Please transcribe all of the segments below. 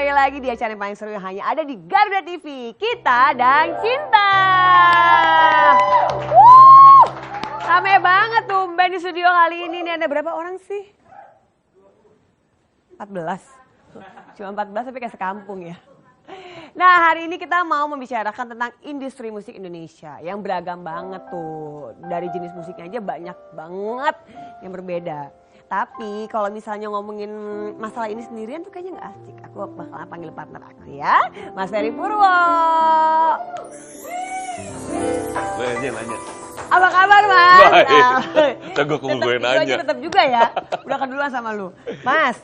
kembali lagi di acara yang paling seru yang hanya ada di Garuda TV. Kita dan Cinta. Rame banget tuh band di studio kali ini. Nih ada berapa orang sih? 14. Cuma 14 tapi kayak sekampung ya. Nah hari ini kita mau membicarakan tentang industri musik Indonesia yang beragam banget tuh. Dari jenis musiknya aja banyak banget yang berbeda. Tapi kalau misalnya ngomongin masalah ini sendirian tuh kayaknya gak asik. Aku bakal panggil partner aku ya, Mas Ferry Purwo. Gue aja nanya. Apa kabar Mas? Baik, gue nanya. Tetap juga ya, udah keduluan sama lu. Mas,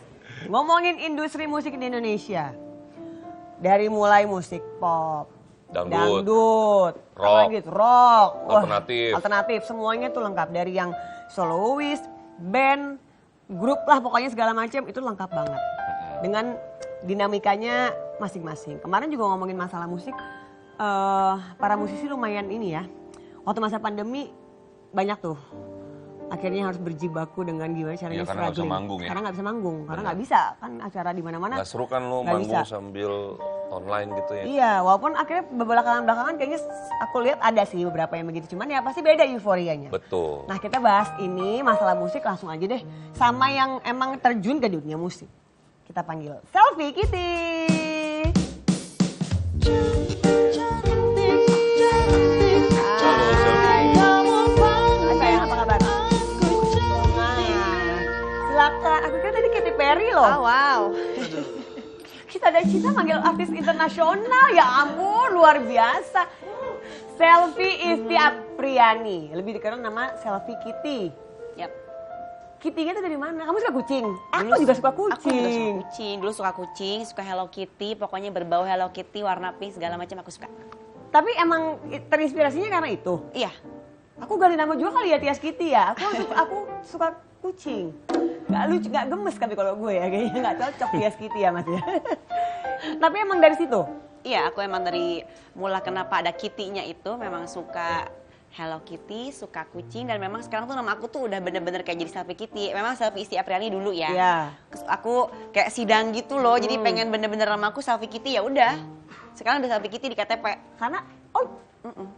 ngomongin industri musik di Indonesia. Dari mulai musik pop, dangdut, rock, alternatif, semuanya tuh lengkap. Dari yang soloist, band, grup lah pokoknya segala macam itu lengkap banget. Dengan dinamikanya masing-masing. Kemarin juga ngomongin masalah musik, para musisi lumayan ini ya. Waktu masa pandemi banyak tuh. Akhirnya harus berjibaku dengan gimana caranya karena nggak bisa manggung ya. Karena nggak bisa manggung, karena nggak bisa kan acara di mana-mana. Nggak seru kan lo manggung bisa sambil online gitu ya. Iya, walaupun akhirnya belakangan kayaknya aku lihat ada sih beberapa yang begitu. Cuman ya pasti beda euforianya. Betul. Nah kita bahas ini masalah musik langsung aja deh. Sama yang emang terjun ke dunia musik. Kita panggil Selfie Kitty. Silakan, aku kira tadi Katy Perry loh. Oh wow. Kita ada Cinta manggil artis internasional, ya ampun luar biasa. Selfie Isti Apriani, lebih dikenal nama Selfie Kitty. Yap. Kitty-nya tuh dari mana? Kamu suka kucing? Aku juga suka kucing. Aku juga suka kucing. Dulu suka kucing, suka Hello Kitty, pokoknya berbau Hello Kitty, warna pink segala macam aku suka. Tapi emang terinspirasinya karena itu? Iya. Aku ganti nama juga kali ya Tias Kitty ya. Aku suka kucing. Gak lucu, gak gemes tapi kalau gue ya kayaknya gak cocok Tias Kitty ya Mas ya. Tapi emang dari situ? Iya, aku emang dari mula kenapa ada Kitty-nya itu memang suka Hello Kitty, suka kucing dan memang sekarang tuh nama aku tuh udah bener-bener kayak jadi Selfie Kitty. Memang Selfie Isti Apriani dulu ya. Iya. Aku kayak sidang gitu loh, jadi pengen bener-bener nama aku Selfie Kitty ya udah. Sekarang udah Selfie Kitty di KTP. Karena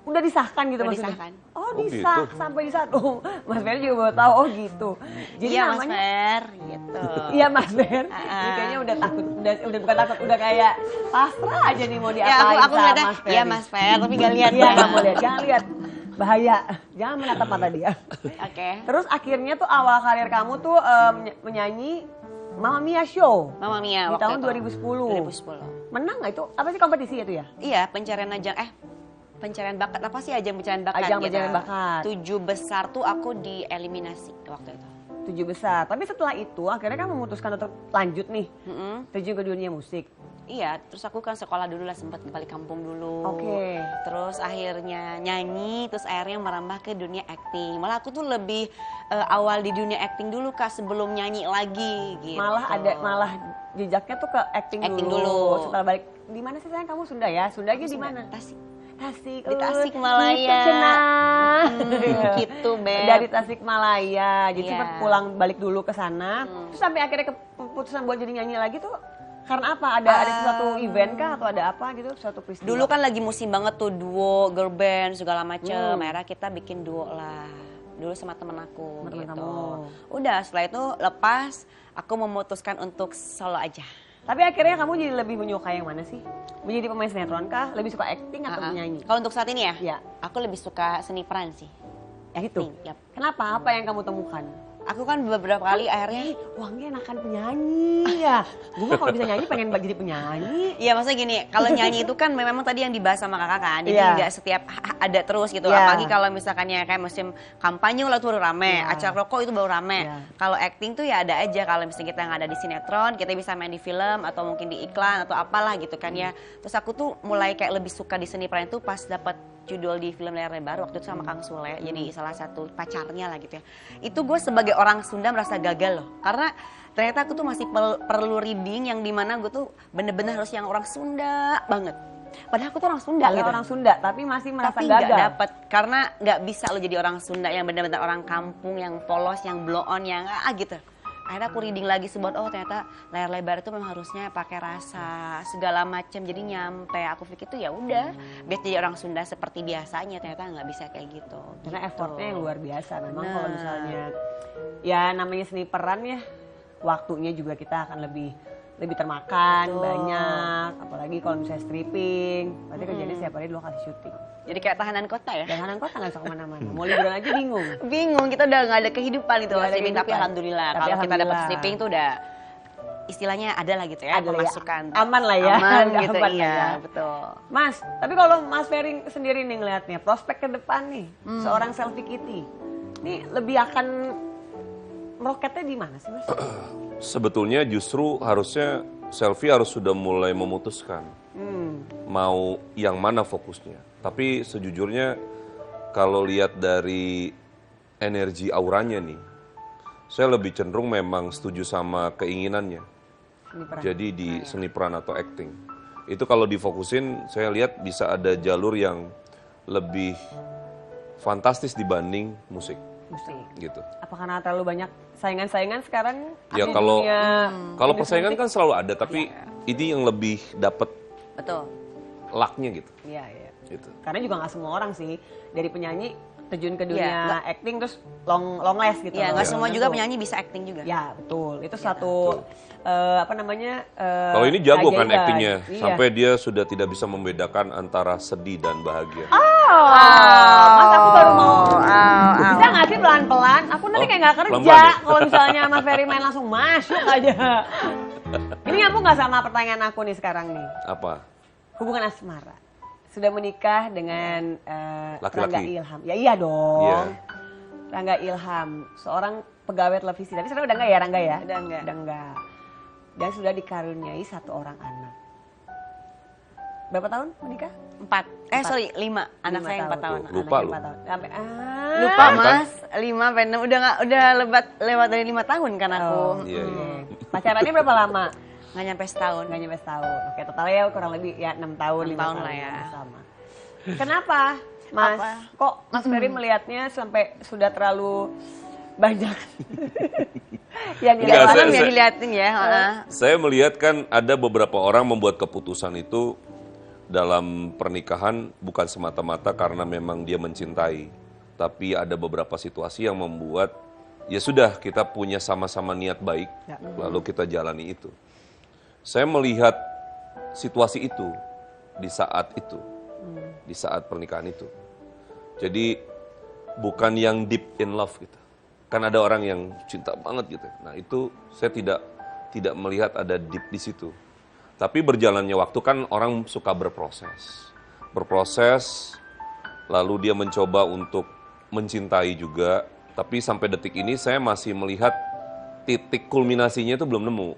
udah disahkan gitu udah maksudnya? Disahkan. Oh disah gitu. Sampai disah. Oh Mas Fer juga baru tahu, oh gitu. Jadi iya namanya, Mas Fer gitu. Iya Mas Fer, ini kayaknya udah takut, udah bukan takut, udah kayak pasrah aja nih mau diapain ya, aku sama ngeliatnya, Mas Fer. Iya Mas Fer, tapi gak lihat Iya ya. gak mau lihat, jangan lihat. Bahaya, jangan menatap mata dia. Oke. Terus akhirnya tuh awal karir kamu tuh menyanyi Mamma Mia Show. Mamma Mia di waktu tahun itu. 2010. Menang gak itu? Apa sih kompetisi itu ya? Iya, pencarian bakat, apa sih ajang pencarian bakat ajang gitu. pencarian bakat. 7 besar tuh aku dieliminasi waktu itu. 7 besar, tapi setelah itu akhirnya kan memutuskan untuk lanjut nih, terjun ke dunia musik. Iya, terus aku kan sekolah dulu lah, sempat balik kampung dulu. Oke. Terus akhirnya nyanyi, terus akhirnya merambah ke dunia acting. Malah aku tuh lebih awal di dunia acting dulu Kak, sebelum nyanyi lagi gitu. Malah jejaknya tuh ke acting dulu. Setelah balik, di mana sih sayang kamu? Sunda ya? Sundanya di mana? Tasik, di Tasikmalaya. Gitu, Beb. Dari Tasikmalaya. Jadi sempat pulang balik dulu ke sana. Terus sampai akhirnya keputusan buat jadi nyanyi lagi tuh karena apa? Ada sesuatu event kah atau ada apa gitu? Suatu peristiwa. Dulu kan lagi musim banget tuh duo, girl band segala macem. Akhirnya kita bikin duo lah. Dulu sama temen aku gitu. Udah setelah itu lepas, aku memutuskan untuk solo aja. Tapi akhirnya kamu jadi lebih menyukai yang mana sih? Menjadi pemain sinetron kah? Lebih suka acting atau menyanyi? Kalau untuk saat ini ya? Iya. Aku lebih suka seni peran sih. Itu? Yep. Kenapa? Apa yang kamu temukan? Aku kan beberapa kali akhirnya uangnya enakan penyanyi ya. Gue kalau bisa nyanyi pengen jadi penyanyi. Iya maksudnya gini, kalau nyanyi itu kan memang tadi yang dibahas sama kakak kan. Jadi nggak setiap ada terus gitu. Apalagi kalau misalkannya kayak musim kampanye lah itu baru rame, acara rokok itu baru rame. Kalau acting tuh ya ada aja, kalau misalnya kita nggak ada di sinetron, kita bisa main di film atau mungkin di iklan atau apalah gitu kan ya. Terus aku tuh mulai kayak lebih suka di seni peran itu pas dapat judul di film layar lebar waktu itu sama Kang Sule, jadi salah satu pacarnya lah gitu ya. Itu gue sebagai orang Sunda merasa gagal loh, karena ternyata aku tuh masih perlu reading yang dimana gue tuh bener-bener harus yang orang Sunda banget. Padahal aku tuh orang Sunda gitu. Orang Sunda tapi masih merasa tapi gagal. Tapi gak dapet, karena gak bisa lo jadi orang Sunda yang bener-bener orang kampung, yang polos, yang blow on, yang gitu. akhirnya aku reading lagi sebuah, oh ternyata layar lebar itu memang harusnya pakai rasa segala macam, jadi nyampe. Aku pikir itu ya udah, biar jadi orang Sunda seperti biasanya, ternyata nggak bisa kayak gitu. Karena gitu. effortnya yang luar biasa. Memang kalau misalnya ya namanya seni peran ya, waktunya juga kita akan lebih termakan banyak, apalagi kalau misalnya stripping, berarti kerjanya setiap hari 2 kali syuting. Jadi kayak tahanan kota ya? Tahanan kota nggak bisa kemana-mana, mau liburan aja bingung. Bingung, kita udah nggak ada kehidupan itu Nggak ada stripping, tapi kehidupan. alhamdulillah Tapi kalau kita dapat alhamdulillah. stripping tuh udah istilahnya ada lah gitu ya, Ada lah ya. pemasukan. Aman lah ya. Aman gitu, Aman lah iya ya. betul. Mas, tapi kalau Mas Ferry sendiri nih ngelihatnya, prospek ke depan nih, seorang Selfie Kitty, ini lebih akan meroketnya di mana sih Mas? Sebetulnya justru harusnya Selfie harus sudah mulai memutuskan mau yang mana fokusnya. Tapi sejujurnya kalau lihat dari energi auranya nih, saya lebih cenderung memang setuju sama keinginannya. Jadi di seni peran atau acting. Itu kalau difokusin, saya lihat bisa ada jalur yang lebih fantastis dibanding musik. Musik. Gitu. Apa karena terlalu banyak saingan-saingan sekarang? Ya di kalau dunia kalau industri persaingan musik? kan selalu ada, tapi ini yang lebih dapat Betul. lucknya gitu. Iya, iya. Gitu. Karena juga nggak semua orang sih dari penyanyi terjun ke dunia Iya, acting terus long les gitu. Iya, loh. nggak semua juga Tentu. penyanyi bisa acting juga. Ya betul, itu satu apa namanya? Kalau ini jago kan keajaiban. actingnya, Iya. sampai dia sudah tidak bisa membedakan antara sedih dan bahagia. Mas aku baru mau bisa nggak sih pelan-pelan? Aku nanti kayak nggak kerja pelan-pelan ya? kalau misalnya Mas Ferry main langsung masuk aja. Ini nyambung nggak sama pertanyaan aku nih sekarang nih? Apa? Hubungan asmara. Sudah menikah dengan Laki-laki. Rangga Ilham. Ya iya dong. Iya. Rangga Ilham, seorang pegawai televisi. Tapi sekarang udah enggak ya Rangga ya? Udah enggak. Udah enggak. Dan sudah dikaruniai 1 orang anak. Berapa tahun menikah? 5. Anak 5 saya yang 4 tahun. Tuh, lupa Anaknya lu. 4 tahun. Sampai Lupa Kan? Mas, 5 sampai 6 udah lewat dari 5 tahun kan aku. Oh. Iya, iya. Pacarannya berapa lama? Nggak nyampe setahun. Nggak nyampe setahun. Oke, totalnya ya kurang lebih ya 6 tahun, 6 5 tahun tahun lah ya. Sama. Kenapa, Mas? Apa? Kok Mas Ferry melihatnya sampai sudah terlalu banyak yang Enggak, dilihat? saya- Ya diliatin ya. Saya melihat kan ada beberapa orang membuat keputusan itu dalam pernikahan bukan semata-mata karena memang dia mencintai. Tapi ada beberapa situasi yang membuat ya sudah kita punya sama-sama niat baik, Ya. lalu kita jalani itu. Saya melihat situasi itu di saat itu, di saat pernikahan itu. Jadi bukan yang deep in love gitu. Kan ada orang yang cinta banget gitu. Nah itu saya tidak melihat ada deep di situ. Tapi berjalannya waktu kan orang suka berproses. Berproses, lalu dia mencoba untuk mencintai juga. Tapi sampai detik ini saya masih melihat titik kulminasinya itu belum nemu.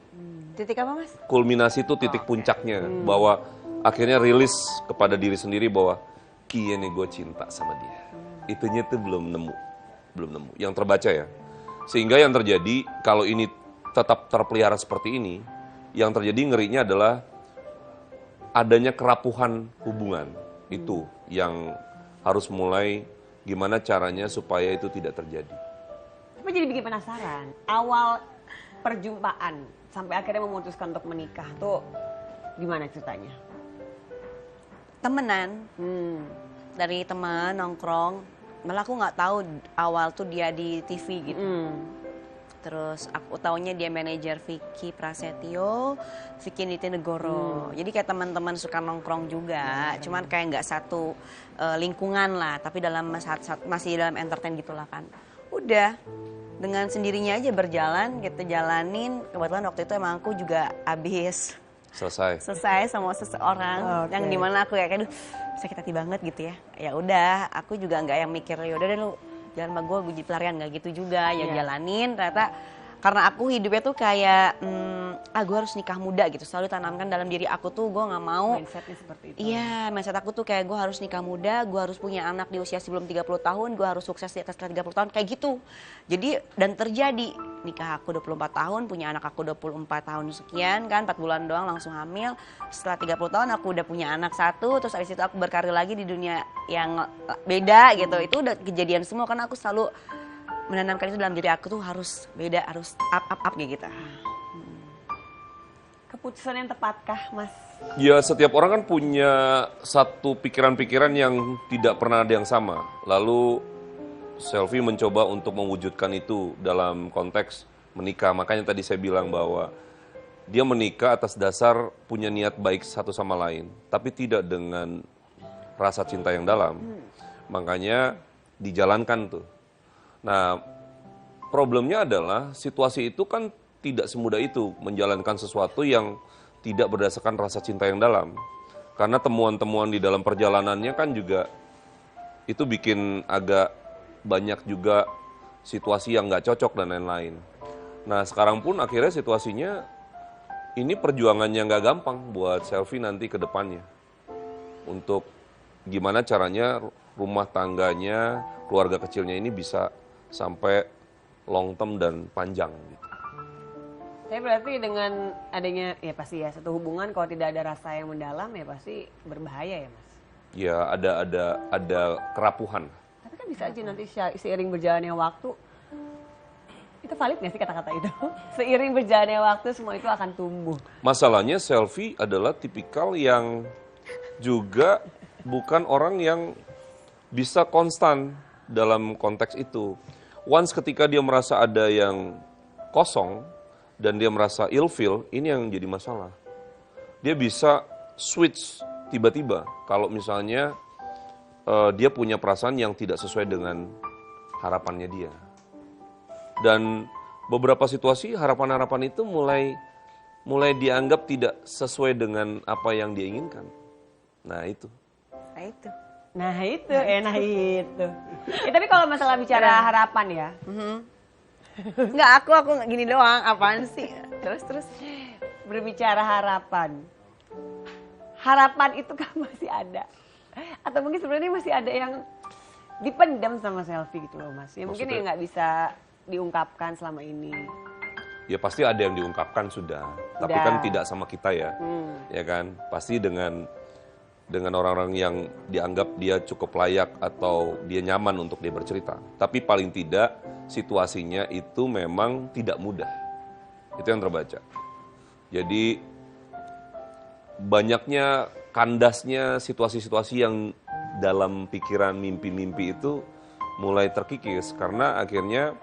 Titik apa Mas? Kulminasi itu titik puncaknya. Bahwa akhirnya rilis kepada diri sendiri bahwa iya nih gue cinta sama dia. Itunya tuh belum nemu. Belum nemu. Yang terbaca ya. Sehingga yang terjadi kalau ini tetap terpelihara seperti ini, yang terjadi ngerinya adalah adanya kerapuhan hubungan. Itu yang harus mulai gimana caranya supaya itu tidak terjadi. Tapi jadi bikin penasaran. Awal perjumpaan sampai akhirnya memutuskan untuk menikah tuh gimana ceritanya? Temenan. Dari teman nongkrong, malah aku nggak tahu awal tuh dia di TV gitu. Terus aku taunya dia manajer Vicky Prasetyo, Vicky Nitinegoro. Jadi kayak teman-teman suka nongkrong juga, cuman kayak nggak satu lingkungan lah, tapi dalam masih dalam entertain gitulah kan. Udah dengan sendirinya aja berjalan, kita jalanin. Kebetulan waktu itu emang aku juga habis selesai sama seseorang yang dimana aku kayak aduh sakit hati banget gitu ya. Ya udah, aku juga nggak yang mikir ya udah deh lu jalan sama gue jadi pelarian, nggak gitu juga ya. Jalanin ternyata karena aku hidupnya tuh kayak gue harus nikah muda gitu, selalu tanamkan dalam diri aku tuh gue nggak mau Mindsetnya seperti itu. iya, mindset aku tuh kayak gue harus nikah muda, gue harus punya anak di usia sebelum 30 tahun, gue harus sukses di atas 30 tahun, kayak gitu. Jadi, dan terjadi, nikah aku 24 tahun, punya anak aku 24 tahun sekian kan, 4 bulan doang langsung hamil. Setelah 30 tahun aku udah punya anak 1, terus abis itu aku berkarir lagi di dunia yang beda gitu. Itu udah kejadian semua karena aku selalu menanamkan itu dalam diri aku tuh harus beda, harus up kayak gitu. Keputusan yang tepatkah, Mas? Ya, setiap orang kan punya satu pikiran-pikiran yang tidak pernah ada yang sama. Lalu Selvi mencoba untuk mewujudkan itu dalam konteks menikah. Makanya tadi saya bilang bahwa dia menikah atas dasar punya niat baik satu sama lain, tapi tidak dengan rasa cinta yang dalam. Makanya dijalankan tuh. Nah, problemnya adalah situasi itu kan tidak semudah itu menjalankan sesuatu yang tidak berdasarkan rasa cinta yang dalam. Karena temuan-temuan di dalam perjalanannya kan juga itu bikin agak banyak juga situasi yang nggak cocok dan lain-lain. Nah, sekarang pun akhirnya situasinya ini perjuangannya nggak gampang buat Selvi nanti ke depannya. Untuk gimana caranya rumah tangganya, keluarga kecilnya ini bisa sampai long term dan panjang gitu. Tapi berarti dengan adanya, ya pasti ya, satu hubungan kalau tidak ada rasa yang mendalam ya pasti berbahaya ya, Mas? Ya, ada kerapuhan. Tapi kan bisa aja nanti seiring berjalannya waktu, itu valid nggak sih kata-kata itu? Seiring berjalannya waktu semua itu akan tumbuh. Masalahnya Selvi adalah tipikal yang juga bukan orang yang bisa konstan dalam konteks itu. Once ketika dia merasa ada yang kosong, dan dia merasa ilfeel, ini yang jadi masalah. Dia bisa switch tiba-tiba kalau misalnya dia punya perasaan yang tidak sesuai dengan harapannya dia. Dan beberapa situasi harapan-harapan itu mulai dianggap tidak sesuai dengan apa yang dia inginkan. Nah itu. Enak itu. Ya, tapi kalau masalah bicara harapan ya, Enggak, aku gini doang, apaan sih? Terus. Berbicara harapan. Harapan itu kan masih ada. Atau mungkin sebenarnya masih ada yang dipendam sama Selvi gitu loh, Mas. Ya mungkin yang nggak bisa diungkapkan selama ini. Ya pasti ada yang diungkapkan sudah. Tapi kan tidak sama kita ya. Ya kan? Pasti dengan orang-orang yang dianggap dia cukup layak atau dia nyaman untuk dia bercerita. Tapi paling tidak situasinya itu memang tidak mudah. Itu yang terbaca. Jadi banyaknya kandasnya situasi-situasi yang dalam pikiran mimpi-mimpi itu mulai terkikis karena akhirnya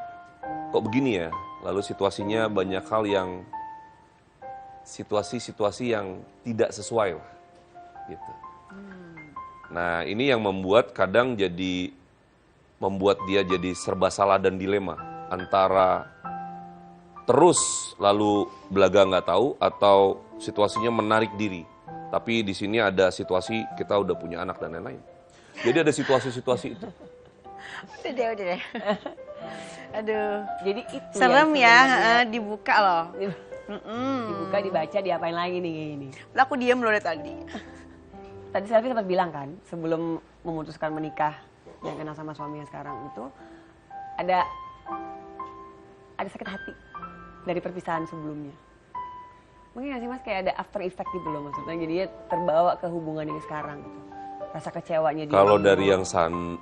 kok begini ya. Lalu situasinya banyak hal yang situasi-situasi yang tidak sesuai lah. Gitu. Nah, ini yang membuat dia jadi serba salah dan dilema antara terus lalu belaga nggak tahu atau situasinya menarik diri. Tapi di sini ada situasi kita udah punya anak dan lain-lain. Jadi ada situasi-situasi itu. Udah deh. Aduh, jadi itu serem ya, dibuka loh. Dibuka, dibaca, diapain lagi nih kayak gini. Aku diem loh dari tadi. Tadi Selvi sempat bilang kan, sebelum memutuskan menikah yang kenal sama suaminya sekarang itu ada sakit hati dari perpisahan sebelumnya. Mungkin nggak sih Mas kayak ada after effect gitu loh maksudnya, jadinya terbawa ke hubungan yang sekarang gitu. Rasa kecewanya dia. Kalau dari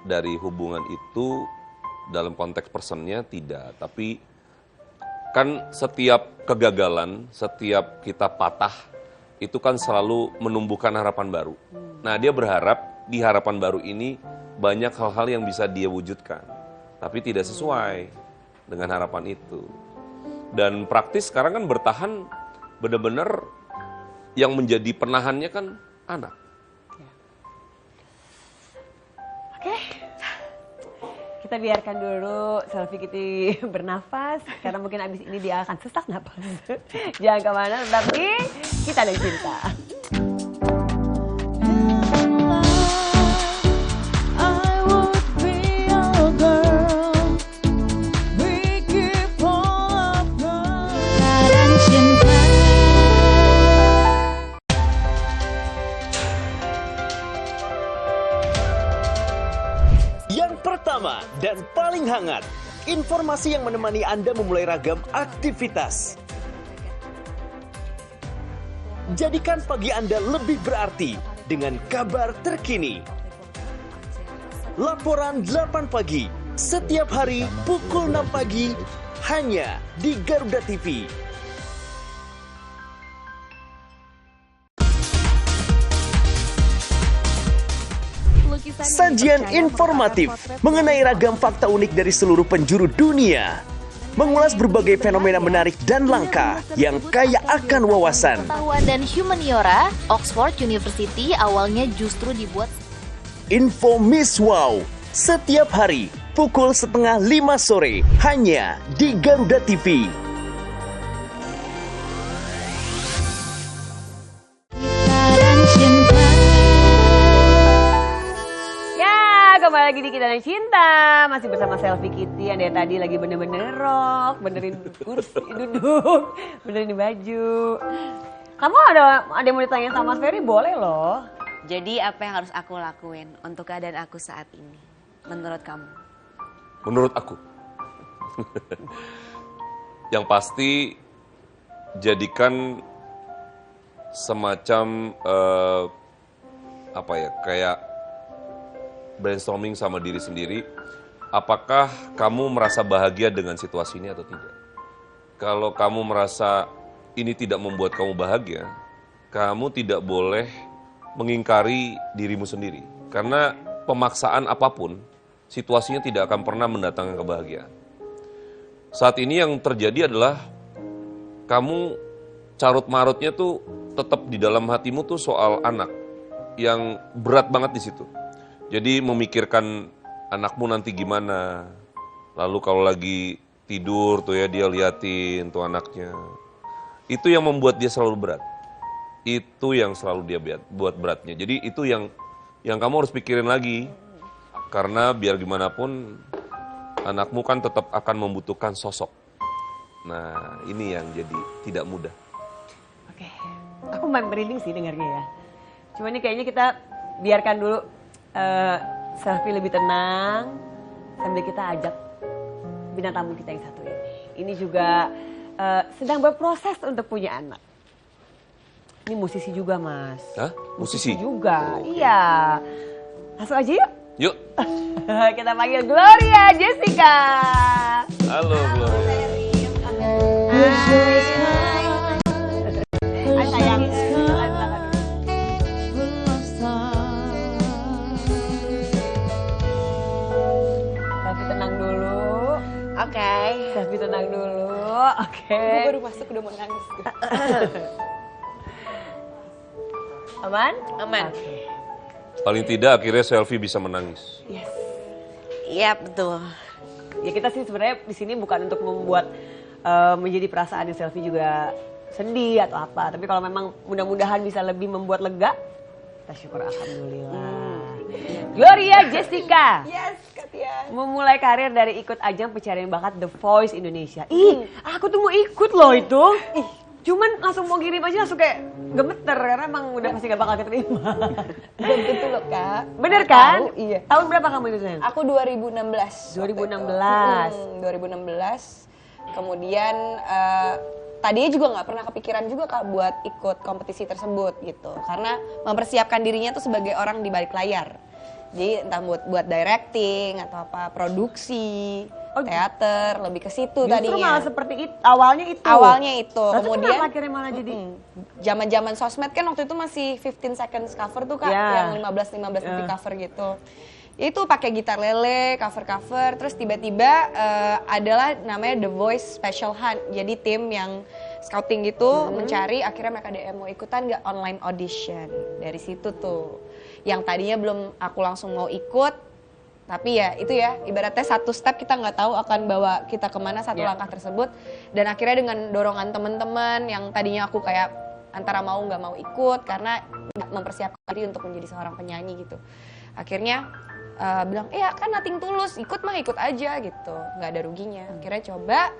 dari hubungan itu dalam konteks personnya tidak, tapi kan setiap kegagalan, setiap kita patah itu kan selalu menumbuhkan harapan baru. Nah, dia berharap di harapan baru ini banyak hal-hal yang bisa dia wujudkan. Tapi tidak sesuai dengan harapan itu. Dan praktis sekarang kan bertahan benar-benar yang menjadi penahannya kan anak. Oke. Kita biarkan dulu Selvi Kitty bernafas, karena mungkin abis ini dia akan sesak napas. Jangan kemana, tetap di Kita dan Cinta. Pertama dan paling hangat, informasi yang menemani Anda memulai ragam aktivitas. Jadikan pagi Anda lebih berarti dengan kabar terkini. Laporan 8 pagi, setiap hari pukul 6 pagi hanya di Garuda TV. Sajian informatif mengenai ragam fakta unik dari seluruh penjuru dunia. Mengulas berbagai fenomena menarik dan langka yang kaya akan wawasan. Pengetahuan dan humaniora, Oxford University awalnya justru dibuat Info Miss Wow setiap hari pukul 4:30 sore hanya di Garuda TV. Kembali lagi di Kita dan Cinta, masih bersama Selfie Kitty yang dari tadi lagi bener-bener rock, benerin kursi duduk, benerin baju. Kamu ada yang mau ditanya sama Mas Ferry? Boleh loh. Jadi apa yang harus aku lakuin untuk keadaan aku saat ini, menurut kamu? Menurut aku, yang pasti jadikan semacam kayak brainstorming sama diri sendiri, apakah kamu merasa bahagia dengan situasi ini atau tidak? Kalau kamu merasa ini tidak membuat kamu bahagia, kamu tidak boleh mengingkari dirimu sendiri. Karena pemaksaan apapun, situasinya tidak akan pernah mendatangkan kebahagiaan. Saat ini yang terjadi adalah, kamu carut-marutnya tuh tetap di dalam hatimu tuh soal anak, yang berat banget di situ. Jadi memikirkan anakmu nanti gimana, lalu kalau lagi tidur tuh ya dia liatin tuh anaknya. Itu yang membuat dia selalu berat. Itu yang selalu dia buat beratnya. Jadi itu yang kamu harus pikirin lagi. Karena biar gimana pun anakmu kan tetap akan membutuhkan sosok. Nah ini yang jadi tidak mudah. Oke, aku merinding sih dengarnya ya. Cuma ini kayaknya kita biarkan dulu Selfie lebih tenang sambil kita ajak bintang tamu kita yang satu ini. Ini juga sedang berproses untuk punya anak. Ini musisi juga, Mas. Hah? Musisi? Juga, iya. Langsung aja yuk. Yuk. Kita panggil Gloria Jessica. Halo Gloria. Hai sayang. Oke. Selfie tenang dulu. Oke. Gue baru masuk udah mau nangis. Aman? Aman. Okay. Paling tidak akhirnya Selfie bisa menangis. Yes. Iya betul. Ya kita sih sebenarnya di sini bukan untuk membuat menjadi perasaan Selfie juga sedih atau apa. Tapi kalau memang mudah-mudahan bisa lebih membuat lega, kita syukur alhamdulillah. Gloria Jessica. Yes, Katia. Memulai karir dari ikut ajang pencarian bakat The Voice Indonesia. Ih, aku tuh mau ikut loh itu. Cuman langsung mau kirim aja langsung kayak gemeter karena emang udah pasti gak bakal keterima. Belum tentu loh Kak. Bener kan? Tahu, iya. Tahun berapa kamu itu sayang? Aku 2016. 2016. 2016. Kemudian tadinya juga nggak pernah kepikiran juga Kak buat ikut kompetisi tersebut gitu. Karena mempersiapkan dirinya tuh sebagai orang di balik layar. Jadi entah buat directing atau apa, produksi, teater, lebih ke situ Justru tadinya. malah seperti itu, awalnya itu. Awalnya itu. Lalu kemudian kenapa akhirnya malah jadi zaman-zaman sosmed kan waktu itu masih 15 seconds cover tuh Kak, Ya. yang 15 detik cover gitu. Itu pakai gitar lele, cover, terus tiba-tiba adalah namanya The Voice Special Hunt. Jadi tim yang scouting gitu mencari, akhirnya mereka DM mau ikutan nggak online audition. Dari situ tuh. Yang tadinya belum aku langsung mau ikut, tapi ya itu ya ibaratnya satu step kita nggak tahu akan bawa kita kemana satu langkah tersebut. Dan akhirnya dengan dorongan teman-teman yang tadinya aku kayak antara mau nggak mau ikut karena mempersiapkan diri untuk menjadi seorang penyanyi gitu. Akhirnya bilang, kan nothing tulus, ikut mah ikut aja gitu, nggak ada ruginya. Akhirnya coba,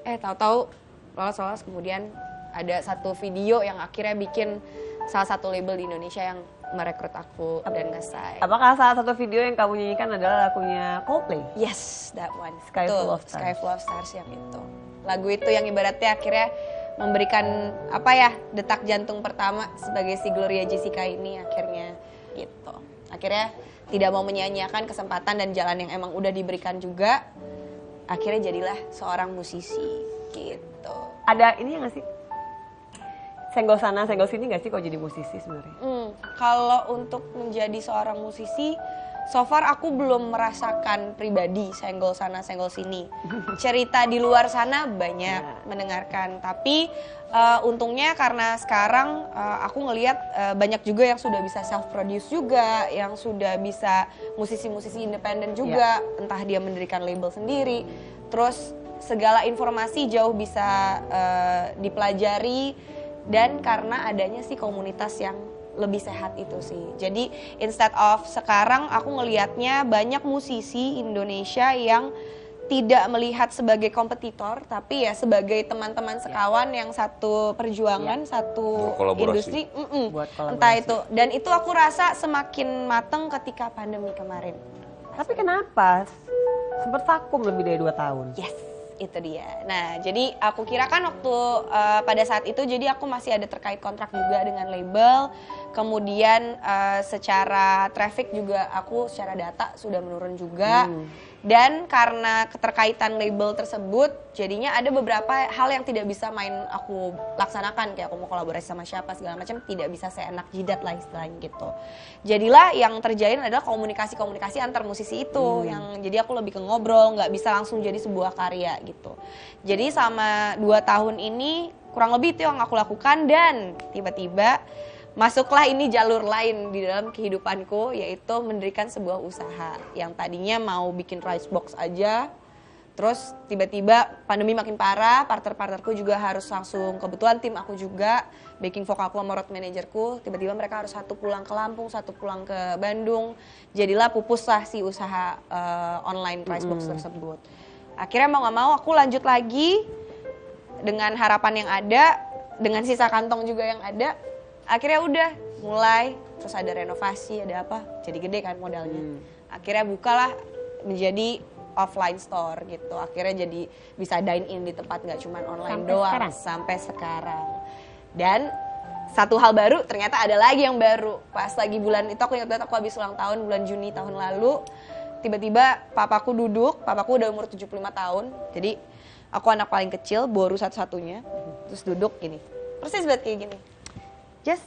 tahu-tahu lolos kemudian ada satu video yang akhirnya bikin salah satu label di Indonesia yang merekrut aku dan nge-sign. Apakah salah satu video yang kamu nyanyikan adalah lagunya Coldplay? Yes, that one. Sky Full of Stars. Sky Full of Stars yang itu. Lagu itu yang ibaratnya akhirnya memberikan detak jantung pertama sebagai si Gloria Jessica ini akhirnya gitu. Akhirnya tidak mau menyia-nyiakan kesempatan dan jalan yang emang udah diberikan juga. Akhirnya jadilah seorang musisi gitu. Ada ini nggak sih? Senggol sana, senggol sini nggak sih kalau jadi musisi sebenarnya? Kalau untuk menjadi seorang musisi, so far aku belum merasakan pribadi senggol sana, senggol sini. Cerita di luar sana banyak mendengarkan, tapi untungnya karena sekarang aku ngelihat banyak juga yang sudah bisa self produce juga, yang sudah bisa musisi-musisi independen juga, entah dia mendirikan label sendiri, terus segala informasi jauh bisa dipelajari, dan karena adanya sih komunitas yang lebih sehat itu sih. Jadi instead of sekarang aku ngelihatnya banyak musisi Indonesia yang tidak melihat sebagai kompetitor, tapi ya sebagai teman-teman sekawan yang satu perjuangan, satu industri, entah itu. Dan itu aku rasa semakin mateng ketika pandemi kemarin. Tapi kenapa? Sempat vakum lebih dari 2 tahun. Yes, itu dia. Nah, jadi aku kira kan waktu pada saat itu, jadi aku masih ada terkait kontrak juga dengan label. Kemudian secara traffic juga aku secara data sudah menurun juga. Dan karena keterkaitan label tersebut, jadinya ada beberapa hal yang tidak bisa aku laksanakan. Kayak aku mau kolaborasi sama siapa, segala macam tidak bisa seenak jidat lah istilahnya gitu. Jadilah yang terjadi adalah komunikasi-komunikasi antar musisi itu. Yang jadi aku lebih ke ngobrol, nggak bisa langsung jadi sebuah karya gitu. Jadi sama 2 tahun ini kurang lebih itu yang aku lakukan, dan tiba-tiba masuklah ini jalur lain di dalam kehidupanku, yaitu mendirikan sebuah usaha yang tadinya mau bikin rice box aja. Terus tiba-tiba pandemi makin parah, partner-partnerku juga harus langsung, kebetulan tim aku juga, backing vokalku sama road manajerku, tiba-tiba mereka harus satu pulang ke Lampung, satu pulang ke Bandung. Jadilah pupuslah si usaha online rice box tersebut. Akhirnya mau gak mau aku lanjut lagi dengan harapan yang ada, dengan sisa kantong juga yang ada. Akhirnya udah mulai, terus ada renovasi, ada apa, jadi gede kan modalnya. Akhirnya bukalah menjadi offline store gitu. Akhirnya jadi bisa dine in di tempat, nggak cuma online doang. Sampai sekarang. Dan satu hal baru, ternyata ada lagi yang baru. Pas lagi bulan itu aku ingat banget, aku habis ulang tahun bulan Juni tahun lalu. Tiba-tiba papaku duduk, papaku udah umur 75 tahun. Jadi aku anak paling kecil, baru satu-satunya. Terus duduk gini, persis banget kayak gini. Jess,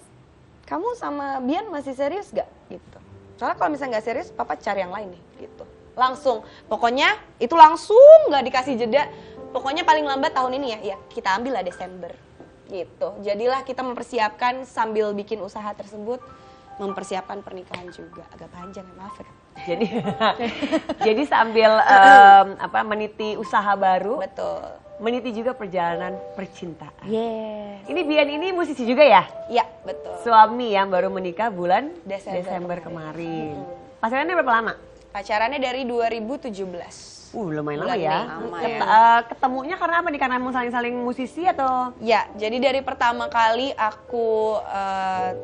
kamu sama Bian masih serius gak? Gitu. Soalnya kalau misalnya gak serius, papa cari yang lain nih. Gitu. Langsung, pokoknya itu langsung gak dikasih jeda. Pokoknya paling lambat tahun ini ya kita ambil lah Desember. Gitu. Jadilah kita mempersiapkan sambil bikin usaha tersebut, mempersiapkan pernikahan juga. Agak panjang ya, maaf ya. Jadi sambil meniti usaha baru. Betul. Meniti juga perjalanan percintaan. Yes. Ini Bian ini musisi juga ya? Iya, betul. Suami yang baru menikah bulan Desember kemarin. Pacarannya berapa lama? Pacarannya dari 2017. Lumayan lama ya. Lama ya. Ketemunya karena apa nih? Karena mau saling-saling musisi atau? Ya, jadi dari pertama kali aku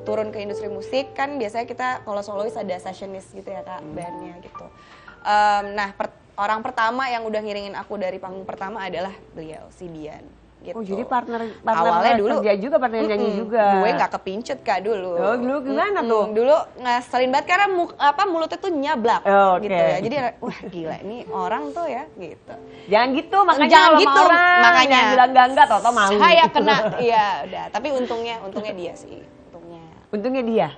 turun ke industri musik, kan biasanya kita kalau solois ada sessionist gitu ya Kak, bandnya gitu. Orang pertama yang udah ngiringin aku dari panggung pertama adalah beliau, si Bian. Gitu. Oh, jadi partner awalnya dulu kerja juga, partner nyanyi juga. Gue nggak kepincut Kak dulu. Oh, dulu gimana tuh? Dulu ngeselin banget karena mulutnya tuh nyablak gitu ya. Jadi wah gila ini orang tuh ya gitu. Jangan gitu, makanya jangan kalau gitu, orang makanya yang bilang enggak tau malu. Saya kena, iya udah. Tapi untungnya dia sih, Untungnya dia.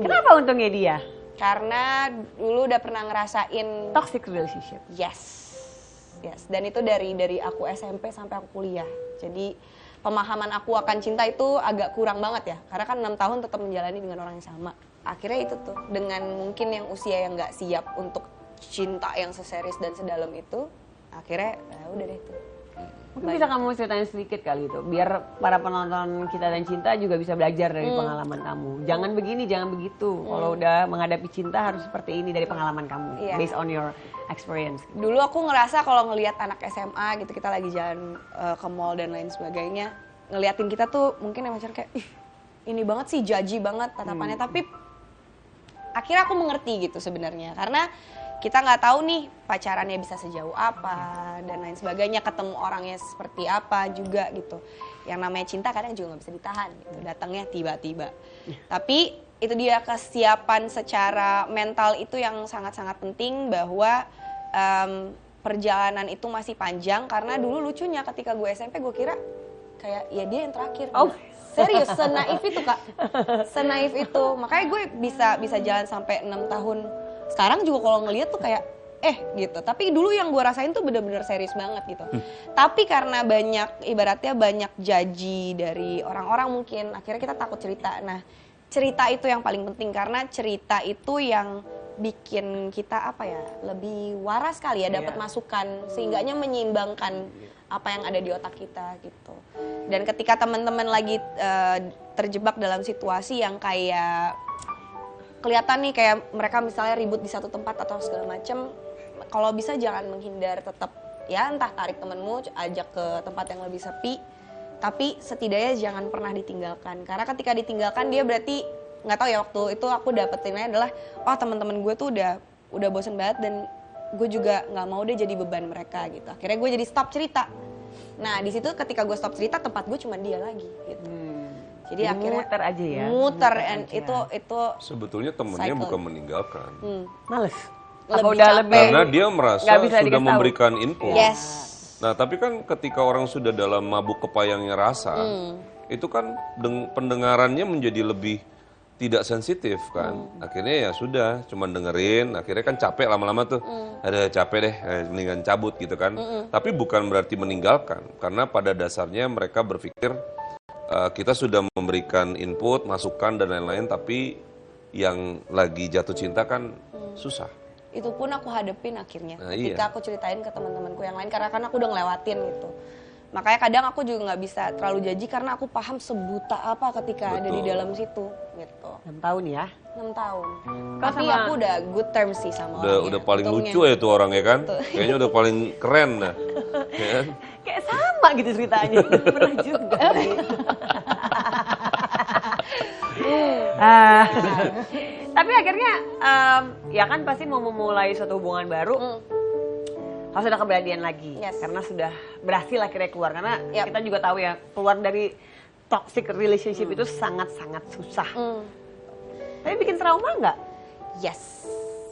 Kenapa untungnya dia? Karena dulu udah pernah ngerasain toxic relationship. Yes. Dan itu dari aku SMP sampai aku kuliah. Jadi pemahaman aku akan cinta itu agak kurang banget ya. Karena kan 6 tahun tetap menjalani dengan orang yang sama. Akhirnya itu tuh, dengan mungkin yang usia yang nggak siap untuk cinta yang seserius dan sedalam itu, akhirnya udah deh tuh. Mungkin bisa kamu ceritain sedikit kali itu, biar para penonton Cinta dan Cinta juga bisa belajar dari pengalaman kamu. Jangan begini, jangan begitu. Kalau udah menghadapi cinta harus seperti ini dari pengalaman kamu, based on your experience. Dulu aku ngerasa kalau ngelihat anak SMA gitu, kita lagi jalan ke mall dan lain sebagainya, ngeliatin kita tuh mungkin yang macam kayak, ih ini banget sih, judgy banget tatapannya. Tapi akhirnya aku mengerti gitu sebenarnya, karena kita nggak tahu nih pacarannya bisa sejauh apa dan lain sebagainya, ketemu orangnya seperti apa juga gitu. Yang namanya cinta kadang juga nggak bisa ditahan gitu, datangnya tiba-tiba. Tapi itu dia kesiapan secara mental itu yang sangat-sangat penting, bahwa perjalanan itu masih panjang. Karena dulu lucunya ketika gue SMP gue kira kayak ya dia yang terakhir. Oh. Serius, senaif itu Kak, senaif itu. Makanya gue bisa jalan sampai 6 tahun. Sekarang juga kalau ngeliat tuh kayak gitu. Tapi dulu yang gue rasain tuh bener-bener serius banget gitu. Tapi karena ibaratnya banyak janji dari orang-orang mungkin, akhirnya kita takut cerita. Nah, cerita itu yang paling penting, karena cerita itu yang bikin kita lebih waras kali ya, dapat masukan, sehingganya menyeimbangkan apa yang ada di otak kita gitu. Dan ketika teman-teman lagi terjebak dalam situasi yang kayak kelihatan nih kayak mereka misalnya ribut di satu tempat atau segala macem, kalau bisa jangan menghindar, tetap ya entah tarik temenmu, ajak ke tempat yang lebih sepi, tapi setidaknya jangan pernah ditinggalkan. Karena ketika ditinggalkan dia berarti, nggak tahu ya, waktu itu aku dapetinnya adalah teman-teman gue tuh udah bosen banget, dan gue juga nggak mau deh jadi beban mereka gitu. Akhirnya gue jadi stop cerita. Nah di situ ketika gue stop cerita, tempat gue cuma dia lagi gitu. Jadi akhirnya muter aja ya. Muter, and aja. itu Sebetulnya temennya cycle. bukan meninggalkan. Males. Lebih udah capek. lebih Karena dia merasa nggak bisa sudah dikasih tahu. memberikan info. Yes. Nah, tapi kan ketika orang sudah dalam mabuk kepayangnya rasa, itu kan pendengarannya menjadi lebih tidak sensitif kan. Akhirnya ya sudah, cuman dengerin, akhirnya kan capek lama-lama tuh. Ada capek deh, mendingan cabut gitu kan. Tapi bukan berarti meninggalkan, karena pada dasarnya mereka berpikir kita sudah memberikan input, masukan dan lain-lain, tapi yang lagi jatuh cinta kan susah. Itu pun aku hadepin akhirnya iya. ketika aku ceritain ke teman-temanku yang lain, karena kan aku udah ngelewatin gitu. Makanya kadang aku juga nggak bisa terlalu janji, karena aku paham sebuta apa ketika ada di dalam situ gitu. 6 tahun ya. 6 tahun. Kau Tapi sama- aku udah good terms sih sama orangnya. Udah paling untungnya. lucu ya itu orang ya kan. Kayaknya udah paling keren nah. Ya kan? Kayak sama gitu ceritanya. Pernah juga. Tapi akhirnya ya kan pasti mau memulai suatu hubungan baru harus ada keberanian lagi. Yes. Karena sudah berhasil akhirnya keluar. Karena Yep. kita juga tahu ya, keluar dari toxic relationship itu sangat-sangat susah. Tapi bikin trauma nggak?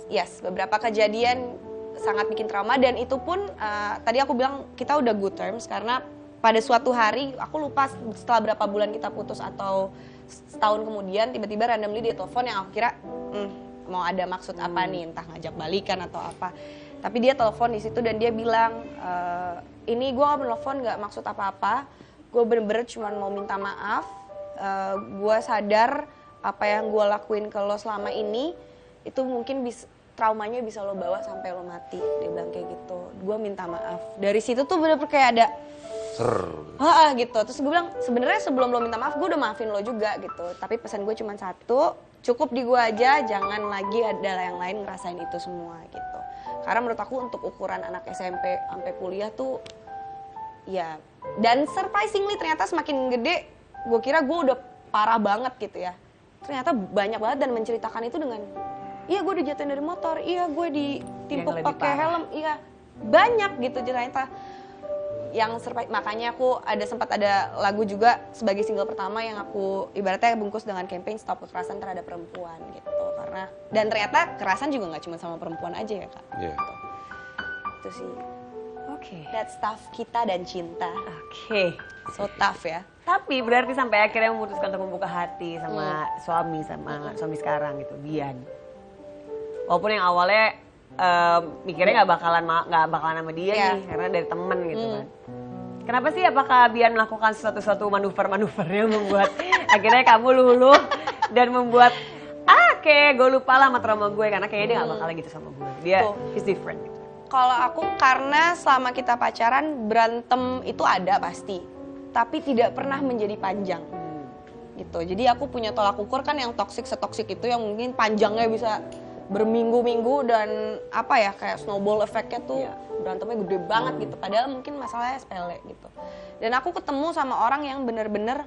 Yes, beberapa kejadian sangat bikin trauma, dan itu pun tadi aku bilang kita udah good terms karena pada suatu hari, aku lupa setelah berapa bulan kita putus atau setahun kemudian, tiba-tiba randomly dia telepon yang aku kira mau ada maksud apa nih, entah ngajak balikan atau apa. Tapi dia telepon di situ dan dia bilang, ini gue nggak menelpon nggak maksud apa-apa, gue bener-bener cuma mau minta maaf, gue sadar apa yang gue lakuin ke lo selama ini itu mungkin traumanya bisa lo bawa sampai lo mati. Dia bilang kayak gitu, gue minta maaf. Dari situ tuh bener-bener kayak ada gitu. Terus gue bilang sebenarnya sebelum lo minta maaf gue udah maafin lo juga gitu, tapi pesan gue cuma satu, cukup di gue aja, jangan lagi ada yang lain ngerasain itu semua gitu. Karena menurut aku untuk ukuran anak SMP sampai kuliah tuh ya, dan surprisingly ternyata semakin gede gue kira gue udah parah banget gitu ya, ternyata banyak banget dan menceritakan itu dengan iya gue dijatuhin dari motor, iya gue ditimpuk pakai helm, iya banyak gitu ternyata yang surprise. Makanya aku sempat ada lagu juga sebagai single pertama yang aku ibaratnya bungkus dengan campaign stop kekerasan terhadap perempuan gitu. Karena dan ternyata kekerasan juga nggak cuma sama perempuan aja ya Kak. Yeah. Gitu. Itu sih. Oke. That's tough, kita dan cinta. Oke. So tough ya. Tapi berarti sampai akhirnya memutuskan untuk membuka hati sama suami sekarang gitu, Bian. Walaupun yang awalnya mikirnya nggak bakalan sama dia nih, karena dari temen gitu kan. Kenapa sih? Apakah Bian melakukan sesuatu manuver-manuver yang membuat akhirnya kamu luluh dan membuat oke, gue lupa lah sama trauma gue, karena kayaknya dia nggak bakal gitu sama gue. Dia he's different. Kalau aku karena selama kita pacaran berantem itu ada pasti, tapi tidak pernah menjadi panjang. Gitu. Jadi aku punya tolak ukur kan yang setoksik itu yang mungkin panjangnya bisa berminggu-minggu dan apa ya kayak snowball efeknya tuh berantemnya gede banget gitu. Padahal mungkin masalahnya sepele gitu. Dan aku ketemu sama orang yang bener-bener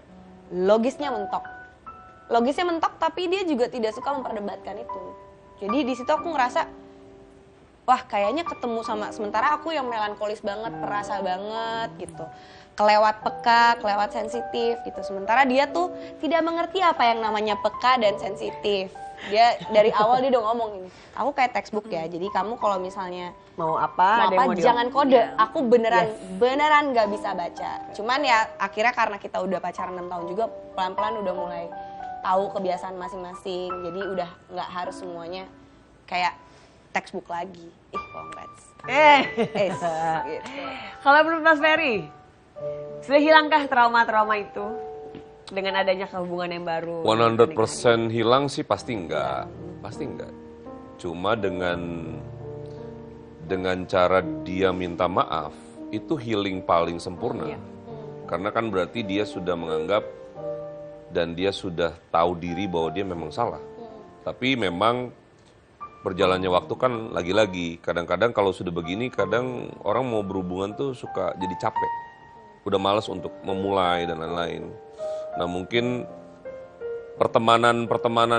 logisnya mentok. Logisnya mentok tapi dia juga tidak suka memperdebatkan itu. Jadi di situ aku ngerasa wah kayaknya ketemu sama, sementara aku yang melankolis banget, perasa banget gitu. kelewat peka, kelewat sensitif gitu. Sementara dia tuh tidak mengerti apa yang namanya peka dan sensitif. Dia dari awal dia udah ngomong ini, aku kayak textbook ya, jadi kamu kalau misalnya mau apa jangan kode. Aku beneran nggak bisa baca. Cuman ya akhirnya karena kita udah pacaran 6 tahun juga, pelan-pelan udah mulai tahu kebiasaan masing-masing. Jadi udah nggak harus semuanya kayak textbook lagi. Congrats. Gitu. Kalau menurut Mas Ferry, sudah hilangkah trauma-trauma itu dengan adanya hubungan yang baru? 100% hilang sih pasti enggak. Pasti enggak. Cuma dengan cara dia minta maaf, itu healing paling sempurna. Karena kan berarti dia sudah menganggap dan dia sudah tahu diri bahwa dia memang salah. Tapi memang berjalannya waktu kan lagi-lagi. Kadang-kadang kalau sudah begini, kadang orang mau berhubungan tuh suka jadi capek. Udah malas untuk memulai dan lain-lain. Nah mungkin pertemanan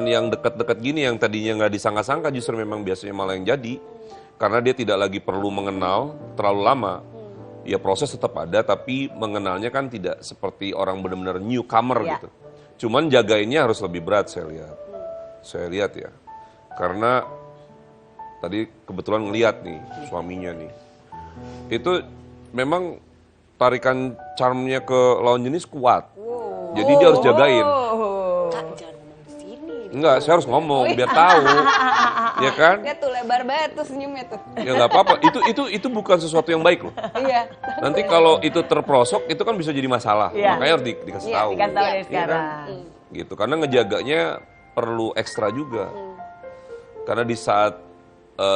yang dekat-dekat gini yang tadinya nggak disangka-sangka justru memang biasanya malah yang jadi. Karena dia tidak lagi perlu mengenal terlalu lama. Ya proses tetap ada, tapi mengenalnya kan tidak seperti orang benar-benar newcomer gitu. Cuman jagainnya harus lebih berat saya lihat. Saya lihat ya. Karena tadi kebetulan ngeliat nih suaminya nih. Itu memang tarikan charmnya ke lawan jenis kuat. Jadi dia harus jagain. Kak, jangan ngomong di sini. Enggak, saya harus ngomong biar tahu. Ya kan? Lihat tuh lebar banget tuh senyumnya tuh. Ya nggak apa-apa. Itu bukan sesuatu yang baik loh. Iya. Nanti kalau itu terperosok itu kan bisa jadi masalah. Makanya harus dikasih tahu. Dikasih tahu dari Iya sekarang. kan? Gitu. Karena ngejaganya perlu ekstra juga. Karena di saat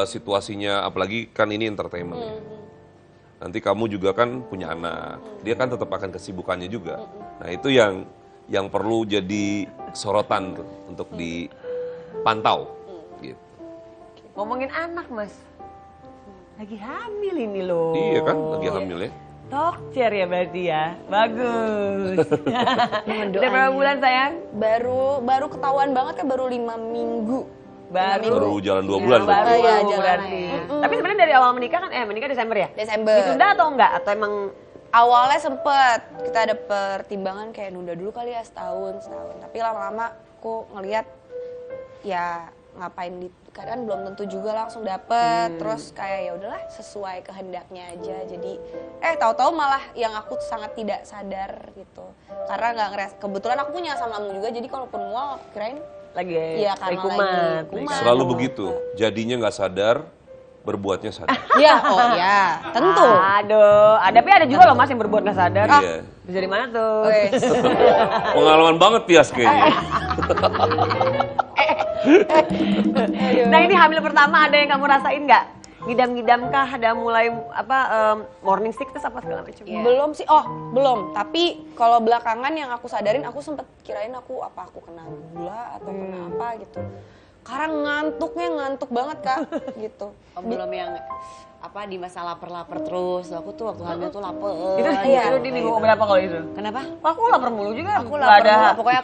situasinya, apalagi kan ini entertainment ya. Nanti kamu juga kan punya anak, dia kan tetap akan kesibukannya juga. Nah itu yang perlu jadi sorotan tuh, untuk dipantau. Gitu. Ngomongin anak Mas, lagi hamil ini loh. Iya kan, lagi hamil ya. Tokcer ya berarti ya, bagus. Udah berapa bulan sayang? Baru ketahuan banget kan, baru 5 minggu. Baru jalan 2 bulan. Baru ya, berarti. Tapi sebenarnya dari awal menikah kan, menikah Desember ya? Desember. Ditunda atau enggak? Atau emang Awalnya sempet, kita ada pertimbangan kayak nunda dulu kali ya setahun. Tapi lama-lama aku ngeliat ya ngapain kan belum tentu juga langsung dapet. Terus kayak ya udahlah sesuai kehendaknya aja. Jadi tahu-tahu malah yang aku sangat tidak sadar gitu. Karena nggak ngeres. Kebetulan aku punya asam lambung juga, jadi kalaupun mual kirain lagi ya karena kumat. lagi kumat. Selalu begitu, jadinya nggak sadar, berbuatnya sadar. Ya, ya, tentu. Aduh, tapi ada juga loh Mas yang berbuat nggak sadar. Iya. Bisa dari mana tuh? Pengalaman banget Tias kayaknya. Nah ini hamil pertama ada yang kamu rasain nggak? Ngidam-ngidam kah? Ada mulai morning sickness apa segala macam? Belum sih, belum. Tapi kalau belakangan yang aku sadarin, aku sempet kirain aku kena gula atau kena apa gitu. Karena ngantuk banget Kak, gitu. Belum yang di masa lapar terus. Aku tuh waktu hamil tuh lapar. Itu di minggu berapa kalau itu? Kenapa? Aku lapar mulu juga. Aku lapar mulu. Pokoknya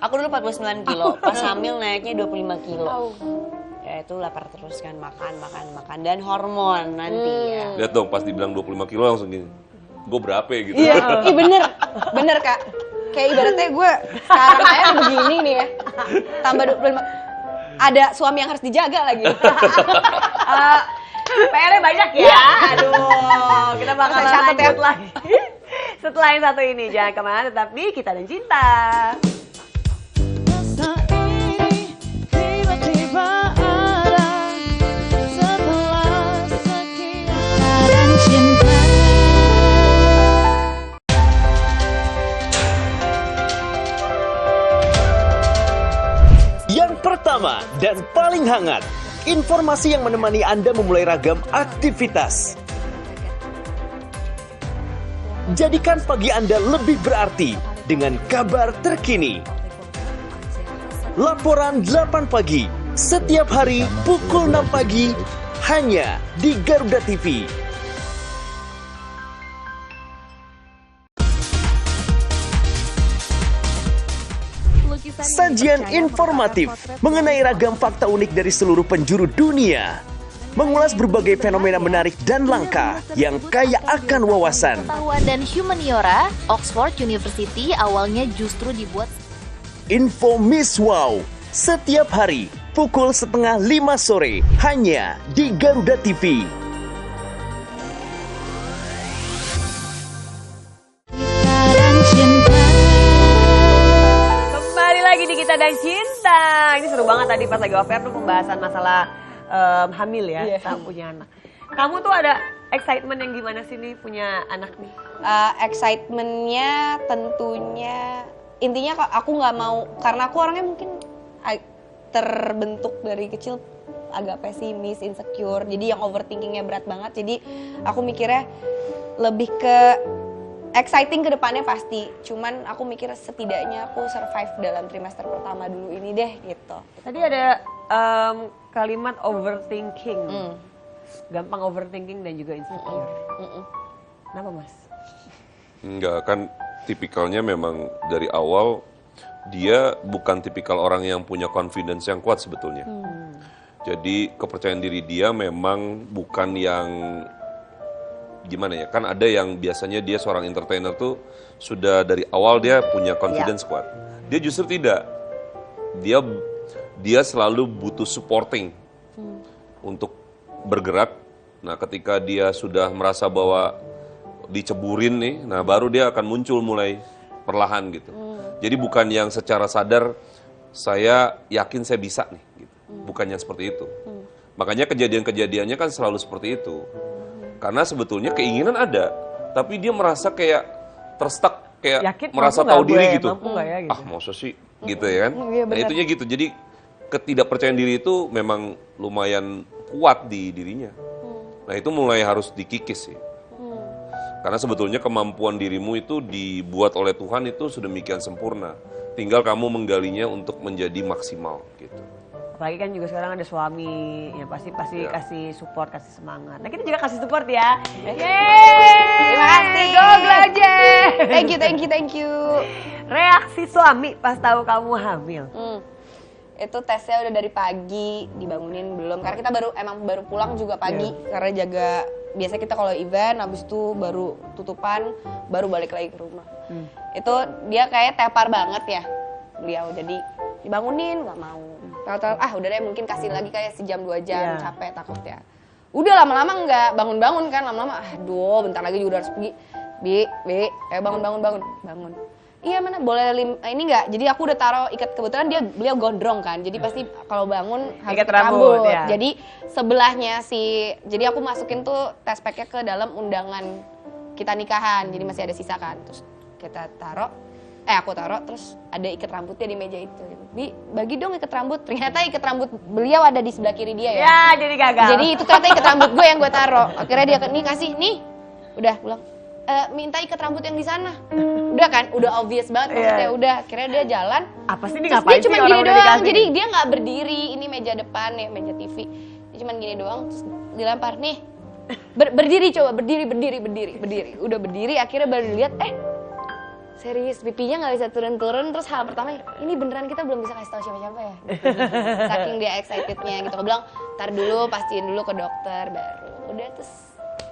aku dulu 49 kilo. Pas hamil naiknya 25 kilo. Ya itu lapar terus kan, makan dan hormon nanti ya. Lihat dong pas dibilang 25 kilo langsung gini. Gue berapa ya gitu. Iya, bener Kak. Kayak ibaratnya gue sekarang aja begini nih ya. Tambah 25. Ada suami yang harus dijaga lagi. PR-nya banyak ya. Aduh, kita bakal lanjut lagi. Setelah yang satu ini, jangan kemana, tetapi Kita dan Cinta. Yang pertama dan paling hangat, informasi yang menemani Anda memulai ragam aktivitas. Jadikan pagi Anda lebih berarti dengan kabar terkini. Laporan 8 pagi, setiap hari pukul 6 pagi, hanya di Garuda TV. Sajian informatif mengenai ragam fakta unik dari seluruh penjuru dunia. mengulas berbagai fenomena menarik dan langka yang kaya akan wawasan. Pengetahuan dan humaniora, Oxford University awalnya justru dibuat Info Miss Wow, setiap hari pukul 4:30 sore, hanya di Garuda TV. Kembali lagi di Kita dan Cinta. Ini seru banget tadi pas lagi off-air tuh pembahasan masalah hamil ya, sama punya anak. Kamu tuh ada excitement yang gimana sih nih punya anak nih? Excitementnya tentunya, intinya aku nggak mau, karena aku orangnya mungkin terbentuk dari kecil agak pesimis, insecure, jadi yang overthinkingnya berat banget. Jadi aku mikirnya lebih ke exciting ke depannya pasti, cuman aku mikir setidaknya aku survive dalam trimester pertama dulu ini deh gitu. Tadi ada kalimat overthinking, gampang overthinking dan juga insecure. Kenapa Mas? Enggak, kan tipikalnya memang dari awal dia bukan tipikal orang yang punya confidence yang kuat sebetulnya. Jadi kepercayaan diri dia memang bukan yang gimana ya, kan ada yang biasanya dia seorang entertainer tuh sudah dari awal dia punya confidence kuat. Dia justru tidak. Dia selalu butuh supporting untuk bergerak. Nah, ketika dia sudah merasa bahwa diceburin nih, nah baru dia akan muncul mulai perlahan gitu. Jadi bukan yang secara sadar saya yakin saya bisa nih, gitu. Bukannya seperti itu. Makanya kejadian-kejadiannya kan selalu seperti itu. Karena sebetulnya keinginan ada, tapi dia merasa kayak terstuck, kayak yakin, merasa tahu diri gitu. Ya, gitu. Ah, masa sih, gitu ya kan? Nah itunya gitu. Jadi ketidakpercayaan diri itu memang lumayan kuat di dirinya. Nah itu mulai harus dikikis sih. Karena sebetulnya kemampuan dirimu itu dibuat oleh Tuhan itu sedemikian sempurna. Tinggal kamu menggalinya untuk menjadi maksimal gitu. Apalagi kan juga sekarang ada suami, ya pasti kasih support, kasih semangat. Nah kita juga kasih support ya. Yeay! Terima kasih. Go aja. Thank you. Reaksi suami pas tahu kamu hamil. Itu tesnya udah dari pagi, dibangunin belum, karena kita baru pulang juga pagi, karena jaga, biasa kita kalau event habis itu baru tutupan, baru balik lagi ke rumah. Itu dia kayak tepar banget ya beliau, jadi dibangunin nggak mau. Tahu-tahu udah deh, mungkin kasih lagi kayak sejam 2 jam, capek takut ya. Udah lama-lama nggak bangun-bangun kan, lama-lama aduh bentar lagi juga udah harus pergi. Bi, bangun. Iya mana boleh ini nggak? Jadi aku udah taruh ikat, kebetulan beliau gondrong kan, jadi pasti kalau bangun harus ikat rambut. Ya. Jadi sebelahnya jadi aku masukin tuh test packnya ke dalam undangan kita nikahan, jadi masih ada sisa kan, terus kita aku taruh, terus ada ikat rambutnya di meja itu. Bi, bagi dong ikat rambut. Ternyata ikat rambut beliau ada di sebelah kiri dia ya. Ya jadi gagal. Jadi itu ternyata ikat rambut gue yang gue taruh. Akhirnya dia kasih nih, udah pulang. Minta ikat rambut yang di sana. Udah kan, udah obvious banget maksudnya. Udah, akhirnya dia jalan. Apa sih ini terus ngapain dia cuma sih gini orang udah doang. dikasih? Jadi dia nggak berdiri. Ini meja depan ya, meja TV. Dia cuma gini doang, terus dilempar nih. Berdiri coba, berdiri. Udah berdiri, akhirnya baru lihat serius, pipinya nggak bisa turun-turun. Terus hal pertama, ini beneran kita belum bisa kasih tahu siapa-siapa ya. Saking dia excitednya gitu. Aku bilang, ntar dulu, pastiin dulu ke dokter baru. Udah, terus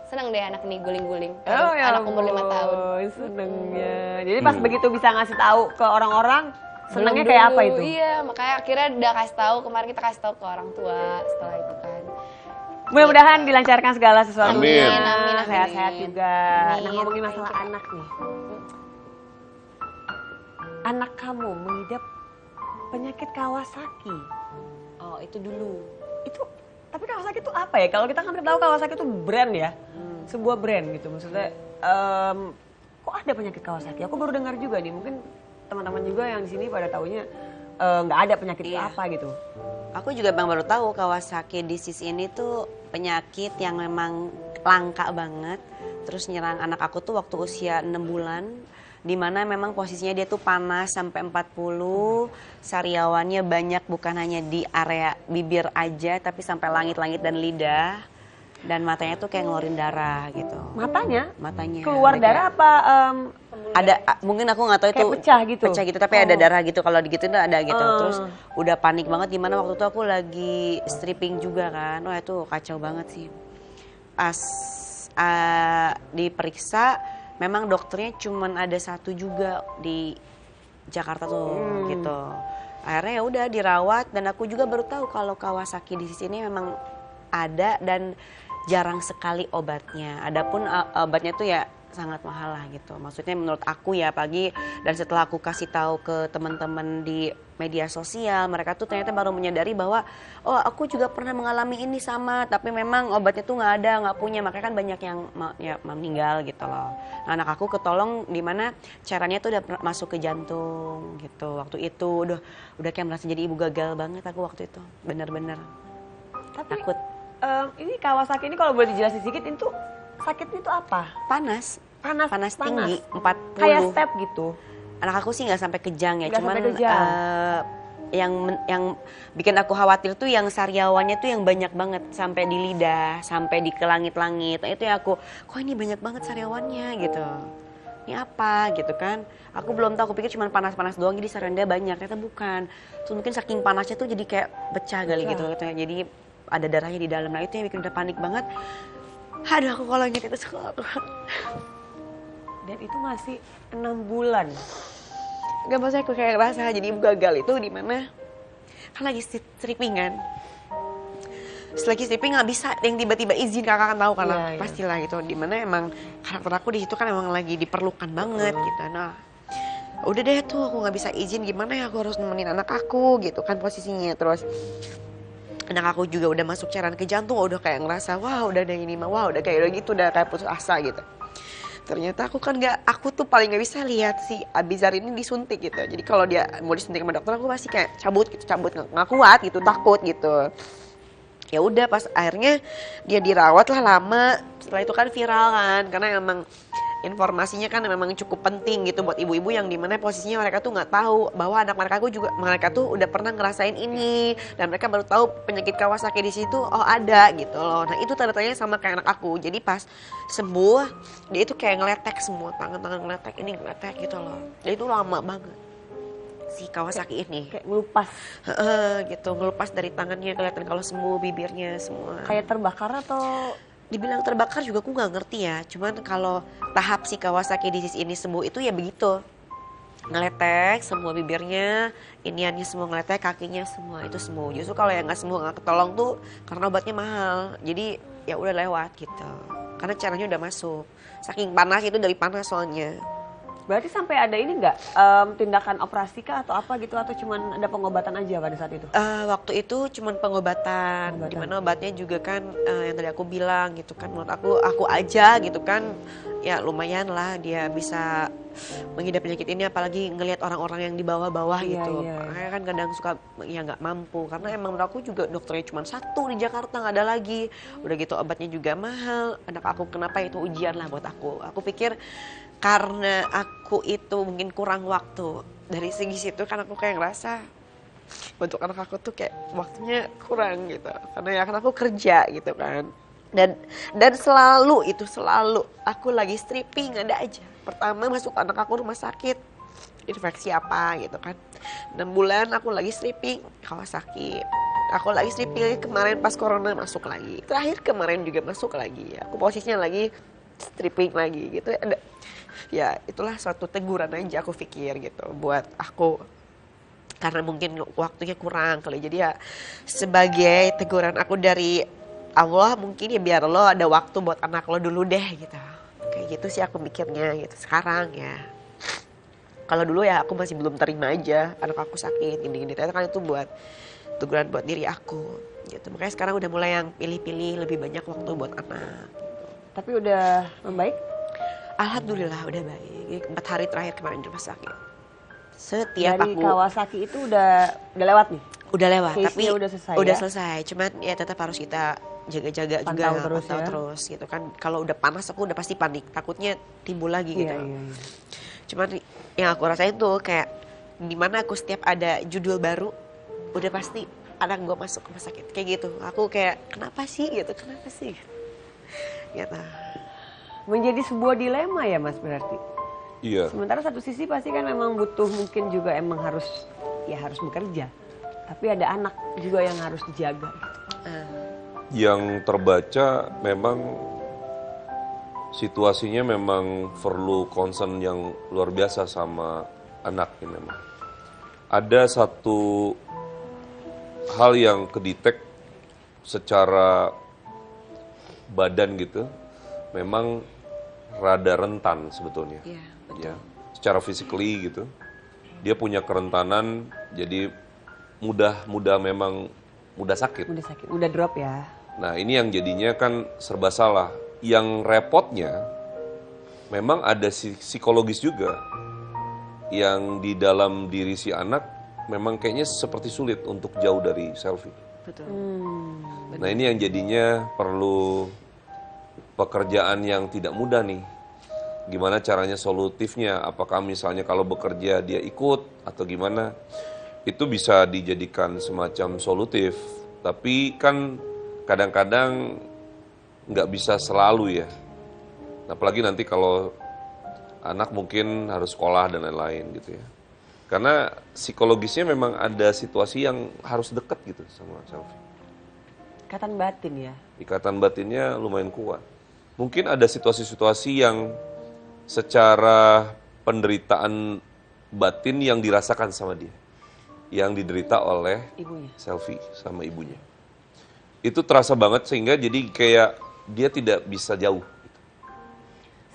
senang deh anak ini guling-guling. Anak umur 5 tahun. Senengnya. Jadi pas begitu bisa ngasih tahu ke orang-orang, senengnya kayak apa itu? Iya, makanya akhirnya udah kasih tahu. Kemarin kita kasih tahu ke orang tua setelah itu kan. Mudah-mudahan dilancarkan segala sesuatunya. Amin. Sehat-sehat juga. Amin. Nah ngomongin masalah anak nih. Anak kamu mengidap penyakit Kawasaki. Oh itu dulu. Tapi Kawasaki itu apa ya? Kalau kita kan tahu Kawasaki itu brand ya, sebuah brand gitu. Maksudnya, kok ada penyakit Kawasaki? Aku baru dengar juga nih. Mungkin teman-teman juga yang di sini pada taunya nggak ada penyakit itu apa gitu. Aku juga baru tahu Kawasaki disease ini tuh penyakit yang memang langka banget. Terus nyerang anak aku tuh waktu usia 6 bulan. Dimana memang posisinya dia tuh panas sampai 40, sariawannya banyak bukan hanya di area bibir aja tapi sampai langit-langit dan lidah. Dan matanya tuh kayak ngeluarin darah gitu. Matanya? Matanya. Keluar ada darah kayak- apa? ada mungkin aku nggak tahu itu Kayak pecah gitu? Pecah gitu, tapi ada darah gitu. Kalau digituin tuh ada gitu. Oh. Terus udah panik banget, dimana waktu itu aku lagi stripping juga kan. Wah itu kacau banget sih. Pas diperiksa, memang dokternya cuman ada satu juga di Jakarta tuh gitu. Akhirnya ya udah dirawat, dan aku juga baru tahu kalau Kawasaki disease ini memang ada dan jarang sekali obatnya. Adapun obatnya tuh ya sangat mahal lah gitu. Maksudnya menurut aku ya pagi, dan setelah aku kasih tahu ke teman-teman di media sosial, mereka tuh ternyata baru menyadari bahwa oh aku juga pernah mengalami ini sama, tapi memang obatnya tuh nggak ada, nggak punya, makanya kan banyak yang meninggal gitu loh. Nah, anak aku ketolong di mana caranya tuh udah masuk ke jantung gitu. Waktu itu udah kayak merasa jadi ibu gagal banget aku waktu itu, bener-bener takut. Ini Kawasaki ini kalau boleh dijelasin sedikit, itu sakitnya itu apa? Panas Panas tinggi 40. Kayak step gitu. Anak aku sih nggak sampai kejang ya, Nggak cuman sampai kejang. yang bikin aku khawatir tuh yang sariawannya tuh yang banyak banget sampai di lidah, sampai di ke langit-langit. Nah, itu ya aku, kok ini banyak banget sariawannya gitu. Ini apa gitu kan? Aku belum tahu, aku pikir cuma panas-panas doang, jadi sariawannya banyak. Ternyata bukan. Terus mungkin saking panasnya tuh jadi kayak pecah kali gitu. Jadi ada darahnya di dalam. Nah itu yang bikin udah panik banget. Aduh aku kalau inget itu sekolah. Dan itu masih 6 bulan. Gak maksudnya aku kayak ngerasa jadi ibu gagal itu di mana kan lagi stripping kan. Selagi stripping nggak bisa yang tiba-tiba izin, kakak kan tahu kan, Iya. pastilah gitu. Dimana emang karakter aku di situ kan emang lagi diperlukan banget gitu. Nah udah deh tuh aku nggak bisa izin, gimana ya aku harus nemenin anak aku gitu kan posisinya. Terus anak aku juga udah masuk cairan ke jantung, udah kayak ngerasa wah udah ada ini mah, wah udah kayak gitu, udah kayak putus asa gitu. Ternyata aku tuh paling nggak bisa lihat si Abizar ini disuntik gitu. Jadi kalau dia mau disuntik sama dokter, aku pasti kayak cabut nggak kuat gitu, takut gitu. Ya udah pas akhirnya dia dirawat lah lama. Setelah itu kan viral kan, karena emang informasinya kan memang cukup penting gitu buat ibu-ibu yang dimana posisinya mereka tuh nggak tahu bahwa anak mereka tuh udah pernah ngerasain ini, dan mereka baru tahu penyakit Kawasaki di situ oh ada gitu loh. Nah itu tanda-tandanya sama kayak anak aku. Jadi pas sembuh dia itu kayak ngeletek semua, tangan-tangan ngeletek, ini ngeletek gitu loh. Jadi itu lama banget si Kawasaki ini. Kayak ngelupas. Gitu ngelupas dari tangannya, kelihatan kalau sembuh, bibirnya semua. Kayak terbakar atau Dibilang terbakar juga aku nggak ngerti ya. Cuman kalau tahap si Kawasaki disease ini sembuh itu ya begitu. Ngeletek semua bibirnya, iniannya semua ngeletek, kakinya semua itu sembuh. Justru kalau yang nggak sembuh, nggak ketolong tuh karena obatnya mahal. Jadi ya udah lewat gitu. Karena caranya udah masuk. Saking panas itu, dari panas soalnya. berarti sampai ada ini nggak tindakan operasi kah atau apa gitu, atau cuman ada pengobatan aja pada saat itu? Waktu itu cuman pengobatan. Dimana obatnya juga kan yang tadi aku bilang gitu kan, menurut aku aja gitu kan ya lumayan lah dia bisa mengidap penyakit ini, apalagi ngelihat orang-orang yang di bawah-bawah gitu. Makanya kan kadang suka ya nggak mampu, karena emang menurut aku juga dokternya cuma satu di Jakarta, nggak ada lagi. Udah gitu obatnya juga mahal. Anak aku kenapa itu ujian lah buat aku. Aku pikir karena aku itu mungkin kurang waktu. Dari segi situ kan aku kayak ngerasa untuk anak aku tuh kayak waktunya kurang gitu. Karena ya kan aku kerja gitu kan. Dan selalu aku lagi stripping ada aja. Pertama masuk anak aku rumah sakit, infeksi apa gitu kan. 6 bulan aku lagi stripping, Kawasaki. Aku lagi stripping kemarin pas corona masuk lagi. Terakhir kemarin juga masuk lagi. Aku posisinya lagi stripping lagi gitu. Ya itulah suatu teguran aja aku pikir gitu buat aku. Karena mungkin waktunya kurang kali. Jadi ya sebagai teguran aku dari Allah, mungkin ya biar lo ada waktu buat anak lo dulu deh gitu. Kayak gitu sih aku mikirnya gitu sekarang ya. Kalau dulu ya aku masih belum terima aja anak aku sakit gini-gini. Ternyata kan itu buat teguran buat diri aku gitu. Makanya sekarang udah mulai yang pilih-pilih lebih banyak waktu buat anak gitu. Tapi udah membaik? Alhamdulillah udah baik. 4 hari terakhir kemarin di rumah sakit. Setiap dari aku Kawasaki itu udah lewat nih? udah lewat, tapi udah selesai, selesai. Cuman ya tetap harus kita jaga-jaga juga, pantau terus gitu kan. Kalau udah panas aku udah pasti panik, takutnya timbul lagi gitu. Iya. Cuman yang aku rasain tuh kayak dimana aku setiap ada judul baru udah pasti anak gue masuk rumah sakit kayak gitu. Aku kayak kenapa sih gitu, kenapa sih? Gitu. Menjadi sebuah dilema ya Mas berarti. Iya. Sementara satu sisi pasti kan memang butuh mungkin juga emang harus bekerja. Tapi ada anak juga yang harus dijaga. Yang terbaca memang situasinya memang perlu concern yang luar biasa sama anaknya memang. Ada satu hal yang kedetek secara badan gitu, memang rada rentan sebetulnya. Iya, betul. Ya, secara physically gitu, dia punya kerentanan, jadi mudah sakit. Udah drop ya. Nah ini yang jadinya kan serba salah. Yang repotnya memang ada psikologis juga. Yang di dalam diri si anak memang kayaknya seperti sulit untuk jauh dari selfie. Betul. Nah ini yang jadinya perlu pekerjaan yang tidak mudah nih. Gimana caranya solutifnya? Apakah misalnya kalau bekerja dia ikut atau gimana? Itu bisa dijadikan semacam solutif. Tapi kan kadang-kadang nggak bisa selalu ya. Apalagi nanti kalau anak mungkin harus sekolah dan lain-lain gitu ya. Karena psikologisnya memang ada situasi yang harus dekat gitu sama selfie. Ikatan batin ya. Ikatan batinnya lumayan kuat. Mungkin ada situasi-situasi yang secara penderitaan batin yang dirasakan sama dia. Yang diderita oleh Ibunya. selfie sama ibunya. Itu terasa banget sehingga jadi kayak dia tidak bisa jauh.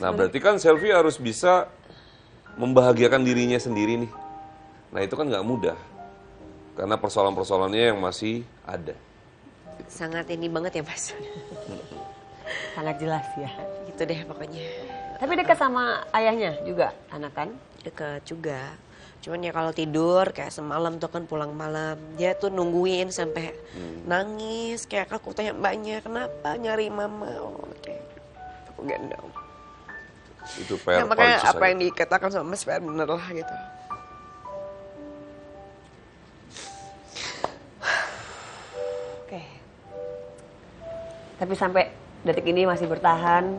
Nah berarti kan selfie harus bisa membahagiakan dirinya sendiri nih. Nah itu kan nggak mudah. Karena persoalan-persoalannya yang masih ada. Sangat ini banget ya Mas. Sangat jelas ya. Gitu deh pokoknya. Tapi dekat sama ayahnya juga anak kan? Deket juga. Cuman ya kalau tidur kayak semalam tuh kan pulang malam. Dia tuh nungguin sampai nangis. Kayak aku tanya mbaknya kenapa nyari mama. Oh, oke. Aku gendong. Itu PR Ya, makanya paling susah apa ya. yang dikatakan sama Mas PR bener lah gitu. Oke. Tapi sampai detik ini masih bertahan.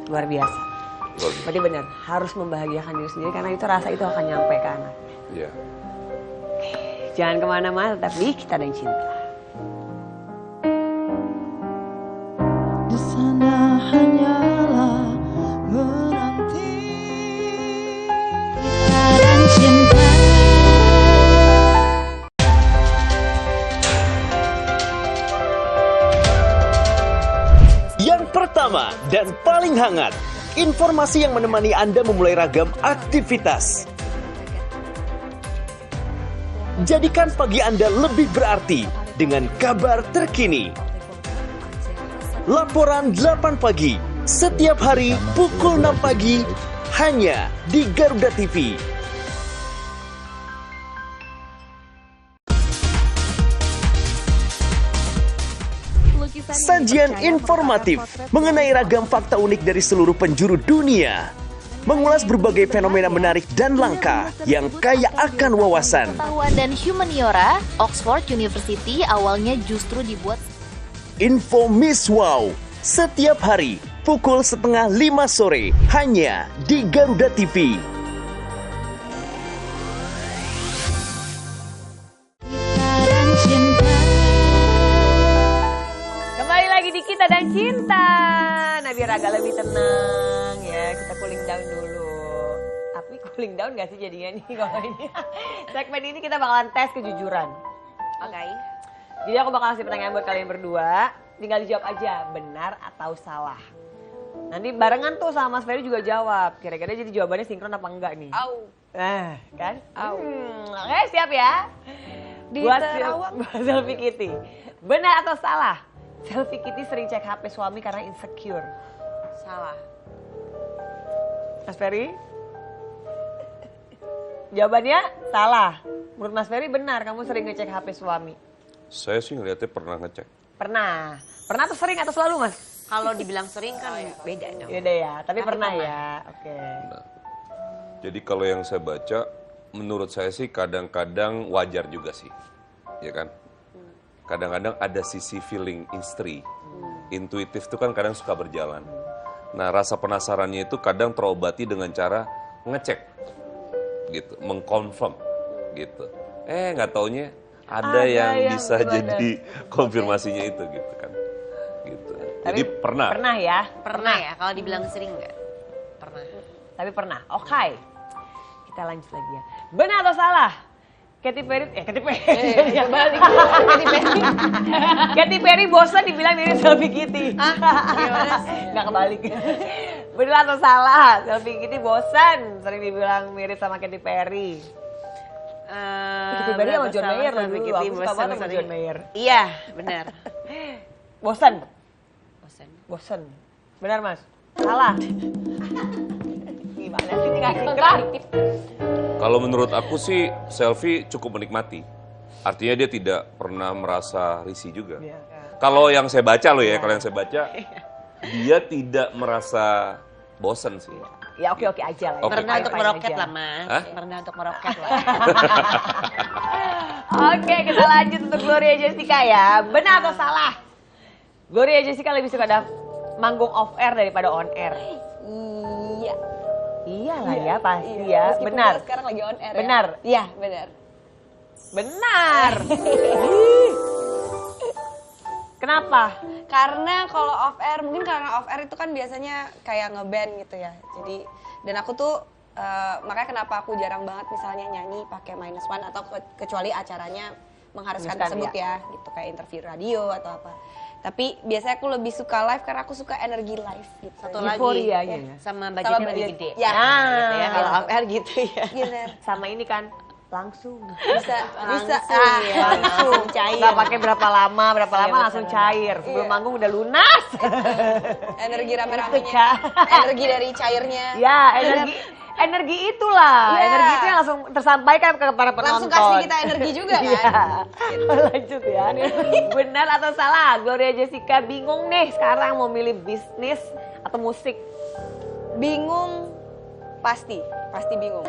Luar biasa. Berarti benar, harus membahagiakan diri sendiri karena itu rasa itu akan nyampe ke anak. Iya. Jangan kemana-mana, tapi kita dan cinta. Di sana hanyalah menanti dan cinta. Yang pertama dan paling hangat, informasi yang menemani Anda memulai ragam aktivitas. Jadikan pagi Anda lebih berarti dengan kabar terkini. Laporan 8 pagi, setiap hari pukul 6 pagi, hanya di Garuda TV. Sajian informatif mengenai ragam fakta unik dari seluruh penjuru dunia. Mengulas berbagai fenomena menarik dan langka yang kaya akan wawasan. Pengetahuan dan humaniora, Oxford University awalnya justru dibuat Info Miss Wow, setiap hari pukul 4:30 sore, hanya di Garuda TV. Dan cinta. Kembali lagi di Kita dan Cinta. Nah biar agak lebih tenang ya, kita cooling down dulu. Tapi cooling down gak sih jadinya nih kalau ini? Segmen ini kita bakalan tes kejujuran. Oke. Jadi aku bakal kasih pertanyaan buat kalian berdua. Tinggal dijawab aja, benar atau salah. Nanti barengan tuh sama Mas Ferry juga jawab. Kira-kira jadi jawabannya sinkron apa enggak nih? Au. Kan? Au. Oke, siap ya? Di Buat terawang. buat selfie Kitty. Benar atau salah? Selfie Kitty sering cek HP suami karena insecure. Salah. Mas Ferry? Jawabannya salah. Menurut Mas Ferry benar, kamu sering ngecek HP suami. Saya sih ngeliatnya pernah ngecek. Pernah. Pernah atau sering atau selalu Mas? Kalau dibilang sering kan beda dong. Yaudah ya, tapi pernah pernah. ya. Oke. Nah, jadi kalau yang saya baca, menurut saya sih kadang-kadang wajar juga sih, ya kan? kadang-kadang ada sisi feeling istri. Intuitif itu kan kadang suka berjalan. Nah, rasa penasarannya itu kadang terobati dengan cara ngecek, gitu, mengkonfirm, gitu. Nggak taunya ada yang bisa jadi konfirmasinya itu, gitu kan. Gitu. Jadi pernah. Pernah ya? Pernah ya, kalau dibilang sering nggak? Pernah. Tapi pernah. Oke. Kita lanjut lagi ya. Benar atau salah? Katy Perry, Katy Perry. Balik. Katy Perry bosan dibilang mirip Selfie Kitty. Gimana sih? Nggak kebalik. Benar atau salah? Selfie Kitty bosan sering dibilang mirip sama Katy Perry. Katy Perry sama John Mayer loh dulu. Aku suka banget sama John Mayer. Iya, benar. Bosan? Bosan. Bosan. Benar Mas? Salah? Gimana sih dikasih kontradiktif? Kalau menurut aku sih Selfie cukup menikmati. Artinya dia tidak pernah merasa risih juga. Iya. Kalau yang saya baca loh ya, kalau yang saya baca, dia tidak merasa bosan sih. Ya oke aja lah. Oke. Merendah untuk Fine-fine meroket aja. lah, Mas. Hah? Merendah untuk meroket lah. Oke, kita lanjut untuk Gloria Jessica ya. Benar atau salah? Gloria Jessica lebih suka manggung off air daripada on air. Iya. Iyalah ya, pasti Iya. ya. Meskipun Benar. kita sekarang lagi on air ya. Benar. Iya, benar. Benar. Kenapa? Karena kalau off air, mungkin karena off air itu kan biasanya kayak ngeband gitu ya. Jadi, dan aku tuh makanya kenapa aku jarang banget misalnya nyanyi pakai -1 atau kecuali acaranya mengharuskan Bukan, tersebut ya, gitu kayak interview radio atau apa. Tapi biasanya aku lebih suka live karena aku suka energi live gitu. Satu lagi, Euforianya ya. sama budgetnya lebih budget. gede. Ya. Gitu ya. Kalau Gitu. off air gitu ya. Bener. Sama ini kan langsung. Bisa ya. Langsung cair. Nggak pakai berapa lama langsung cair. Sebelum Iya. manggung udah lunas. energi Itu, rame-ramenya, Kak. energi dari cairnya. Ya, energi itulah. Iya. Energi itu yang langsung tersampaikan ke para penonton. Langsung kasih kita energi juga kan. Iya. Lanjut ya. Benar atau salah? Gloria Jessica bingung nih sekarang mau milih bisnis atau musik. Bingung, pasti bingung.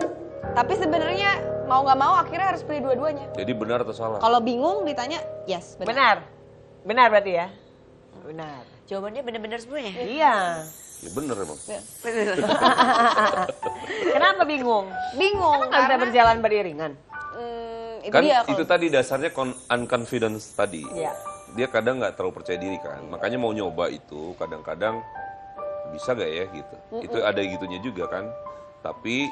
Tapi sebenarnya mau nggak mau akhirnya harus pilih dua-duanya. Jadi benar atau salah? Kalau bingung ditanya, yes benar. Benar berarti ya? Benar. Jawabannya benar-benar semuanya. Iya. Ya benar emang. Kenapa bingung? Bingung Kan nggak bisa karena berjalan beriringan. itu Kan dia. itu tadi dasarnya unconfidence tadi. Iya. Dia kadang nggak terlalu percaya diri kan. Makanya mau nyoba itu kadang-kadang bisa gak ya gitu. Itu ada gitunya juga kan. Tapi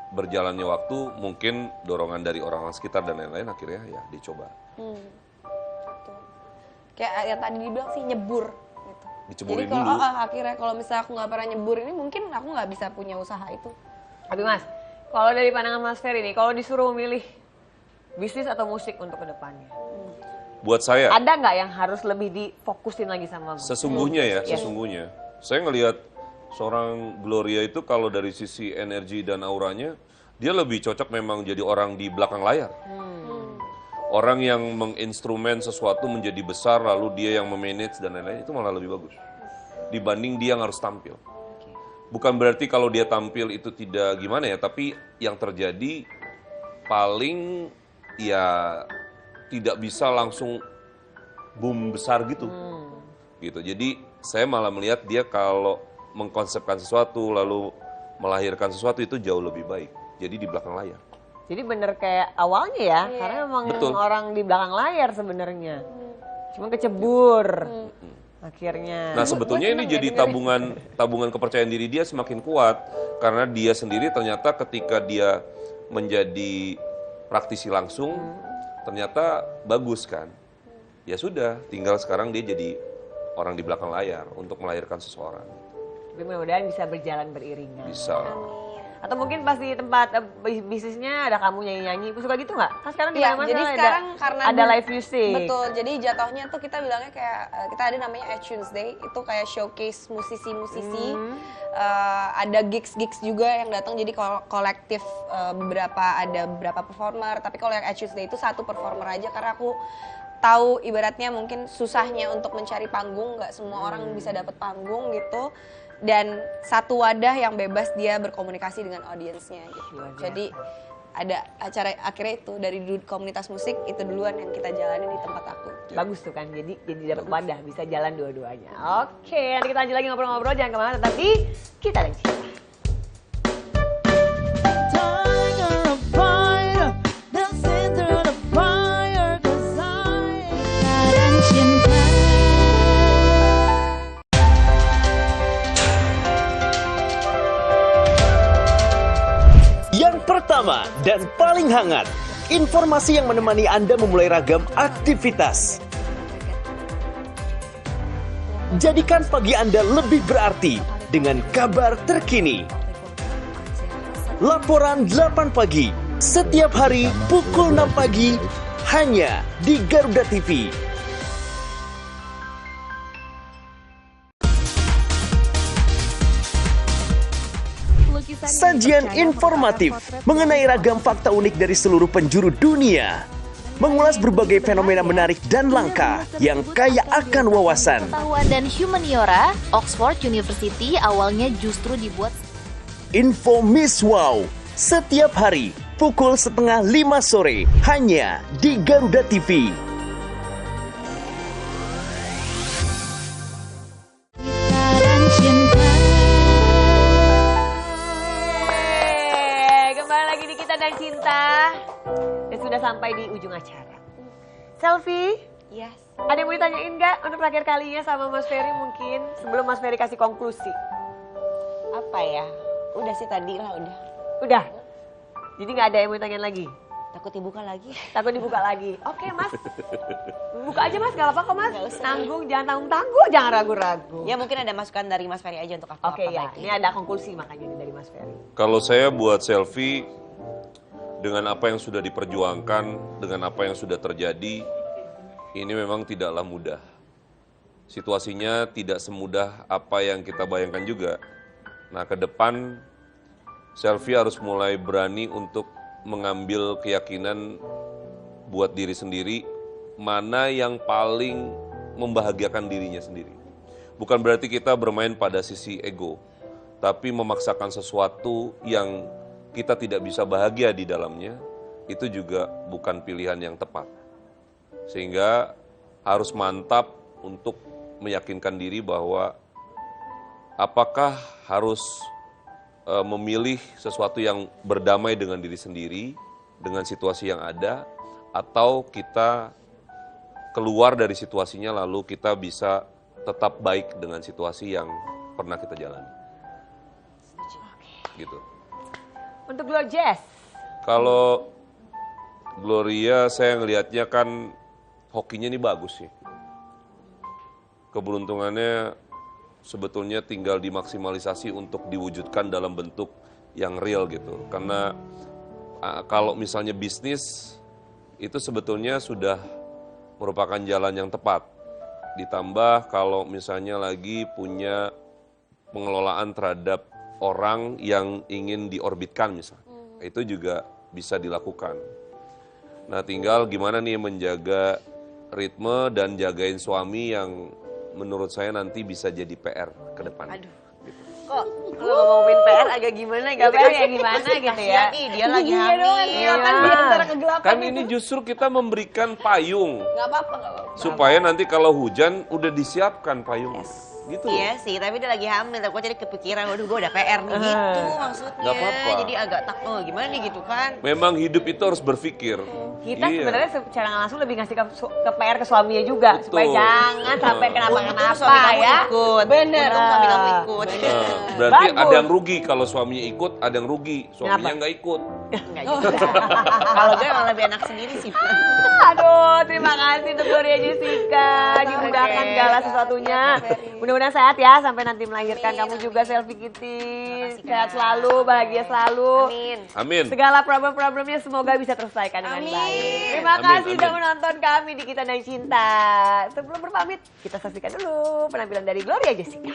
berjalannya waktu mungkin dorongan dari orang-orang sekitar dan lain-lain akhirnya ya dicoba. Tuh. Kayak yang tadi dibilang sih nyebur gitu. Diceburin Jadi kalau dulu. akhirnya kalau misalnya aku nggak pernah nyebur ini mungkin aku nggak bisa punya usaha itu. Tapi Mas, kalau dari pandangan Mas Ferry nih, kalau disuruh memilih bisnis atau musik untuk kedepannya, Buat saya ada nggak yang harus lebih difokusin lagi sama Mas? sesungguhnya ya, sesungguhnya saya ngelihat seorang Gloria itu kalau dari sisi energi dan auranya dia lebih cocok memang jadi orang di belakang layar. Orang yang menginstrumen sesuatu menjadi besar lalu dia yang memanage dan lain-lain itu malah lebih bagus dibanding dia yang harus tampil. Bukan berarti kalau dia tampil itu tidak gimana ya, tapi yang terjadi paling ya tidak bisa langsung boom besar gitu. Gitu. Jadi saya malah melihat dia kalau mengkonsepkan sesuatu lalu melahirkan sesuatu itu jauh lebih baik. Jadi di belakang layar. Jadi bener kayak awalnya ya, karena memang Betul. orang di belakang layar sebenarnya. Cuma kecebur akhirnya. Nah sebetulnya ini jadi tabungan kepercayaan diri dia semakin kuat karena dia sendiri ternyata ketika dia menjadi praktisi langsung ternyata bagus kan. Ya sudah, tinggal sekarang dia jadi orang di belakang layar untuk melahirkan seseorang. Tapi mudah-mudahan bisa berjalan beriringan. Bisa. Atau mungkin pas di tempat bisnisnya ada kamu nyanyi-nyanyi, suka gitu nggak? Kan sekarang di Iya, mana-mana jadi ada, sekarang karena ada live music. Betul, jadi jatuhnya tuh kita bilangnya kayak kita ada namanya iTunes Day, itu kayak showcase musisi-musisi. Ada gigs-gigs juga yang datang, jadi kolektif ada beberapa performer. Tapi kalau yang iTunes Day itu satu performer aja karena aku tahu ibaratnya mungkin susahnya untuk mencari panggung, nggak semua orang bisa dapat panggung gitu. Dan satu wadah yang bebas dia berkomunikasi dengan audiensnya gitu. Jadi ada acara akhirnya itu dari komunitas musik itu duluan yang kita jalanin di tempat aku. Bagus tuh kan, jadi dapat wadah, bisa jalan dua-duanya. Oke, nanti kita lanjut lagi ngobrol-ngobrol, jangan kemana-mana, tetap di Kita dan Cinta. Tiger of fire, dancing through the fire, 'cause Kita dan Cinta. Yang pertama dan paling hangat, informasi yang menemani Anda memulai ragam aktivitas. Jadikan pagi Anda lebih berarti dengan kabar terkini. Laporan 8 pagi, setiap hari pukul 6 pagi, hanya di Garuda TV. Sajian informatif mengenai ragam fakta unik dari seluruh penjuru dunia. Mengulas berbagai fenomena menarik dan langka yang kaya akan wawasan. Pengetahuan dan humaniora, Oxford University awalnya justru dibuat Info Miss Wow, setiap hari pukul 4:30 sore, hanya di Garuda TV. Kita dan Cinta. Kembali lagi di Kita dan Cinta. Dan sudah sampai di ujung acara. Selfie, Yes. ada yang mau ditanyain nggak untuk terakhir kalinya sama Mas Ferry mungkin? Sebelum Mas Ferry kasih konklusi. Apa ya? Udah sih tadi lah udah. Udah? Jadi nggak ada yang mau ditanyain lagi? Takut dibuka lagi. Takut dibuka lagi. Oke Mas, buka aja Mas, gak apa-apa kok Mas. Nggak usah. Tanggung, jangan tanggung-tanggung, jangan ragu-ragu. Ya mungkin ada masukan dari Mas Ferry aja untuk aku. Oke ya, ini ada konklusi makanya nih dari Mas Ferry. Kalau saya buat selfie dengan apa yang sudah diperjuangkan, dengan apa yang sudah terjadi, ini memang tidaklah mudah. Situasinya tidak semudah apa yang kita bayangkan juga. Nah, ke depan selfie harus mulai berani untuk mengambil keyakinan buat diri sendiri, mana yang paling membahagiakan dirinya sendiri. Bukan berarti kita bermain pada sisi ego, tapi memaksakan sesuatu yang kita tidak bisa bahagia di dalamnya, itu juga bukan pilihan yang tepat. Sehingga harus mantap untuk meyakinkan diri bahwa apakah harus memilih sesuatu yang berdamai dengan diri sendiri, dengan situasi yang ada, atau kita keluar dari situasinya lalu kita bisa tetap baik dengan situasi yang pernah kita jalani. Gitu. Untuk Glow Jazz, Kalau Gloria saya ngelihatnya kan hokinya ini bagus sih. Keberuntungannya sebetulnya tinggal dimaksimalisasi untuk diwujudkan dalam bentuk yang real gitu. Karena kalau misalnya bisnis itu sebetulnya sudah merupakan jalan yang tepat. Ditambah kalau misalnya lagi punya pengelolaan terhadap orang yang ingin diorbitkan misalnya, itu juga bisa dilakukan. Nah tinggal gimana nih menjaga ritme dan jagain suami yang menurut saya nanti bisa jadi PR ke depan. Aduh. Kok kalau ngomongin PR agak gimana gitu PR kan? ya gimana gitu ya. Ih, dia lagi Iya hamil. doang, iya kan di antara kegelapan Kan itu. ini justru kita memberikan payung Nggak apa-apa. supaya nanti kalau hujan udah disiapkan payung. Gitu. Iya sih, tapi dia lagi hamil. Aku jadi kepikiran, waduh gue udah PR nih gitu maksudnya. Nggak apa-apa. Jadi agak gimana nih gitu kan. Memang hidup itu harus berpikir. Kita Iya. sebenarnya secara nggak langsung lebih ngasih ke PR ke suaminya juga. Betul. Supaya jangan sampai Untung kenapa-kenapa suami kamu ya. ikut. Bener. Untung suami kamu ikut. Berarti Bagus. ada yang rugi kalau suaminya ikut, ada yang rugi suaminya Kenapa? nggak ikut. Enggak juga. Kalau gue emang lebih enak sendiri sih. Aduh, terima kasih untuk Gloria Jessica. Dimudahkan Oke. segala sesuatunya. Mudah-mudahan sehat ya sampai nanti melahirkan. Kamu juga Selfie Kitty. Sehat selalu, bahagia selalu. Amin. Amin. Segala problem-problemnya semoga bisa terselesaikan dengan baik. Terima Amin, kasih sudah amin. menonton kami di Kita dan Cinta. Sebelum berpamit, kita saksikan dulu penampilan dari Gloria Jessica.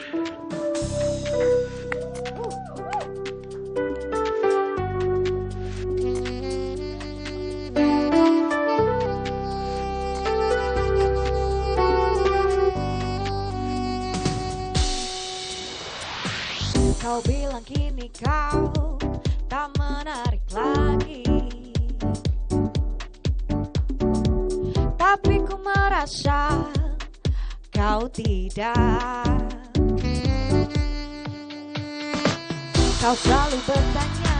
Kau bilang kini kau tak menarik lagi. rasa kau tidak. Kau selalu bertanya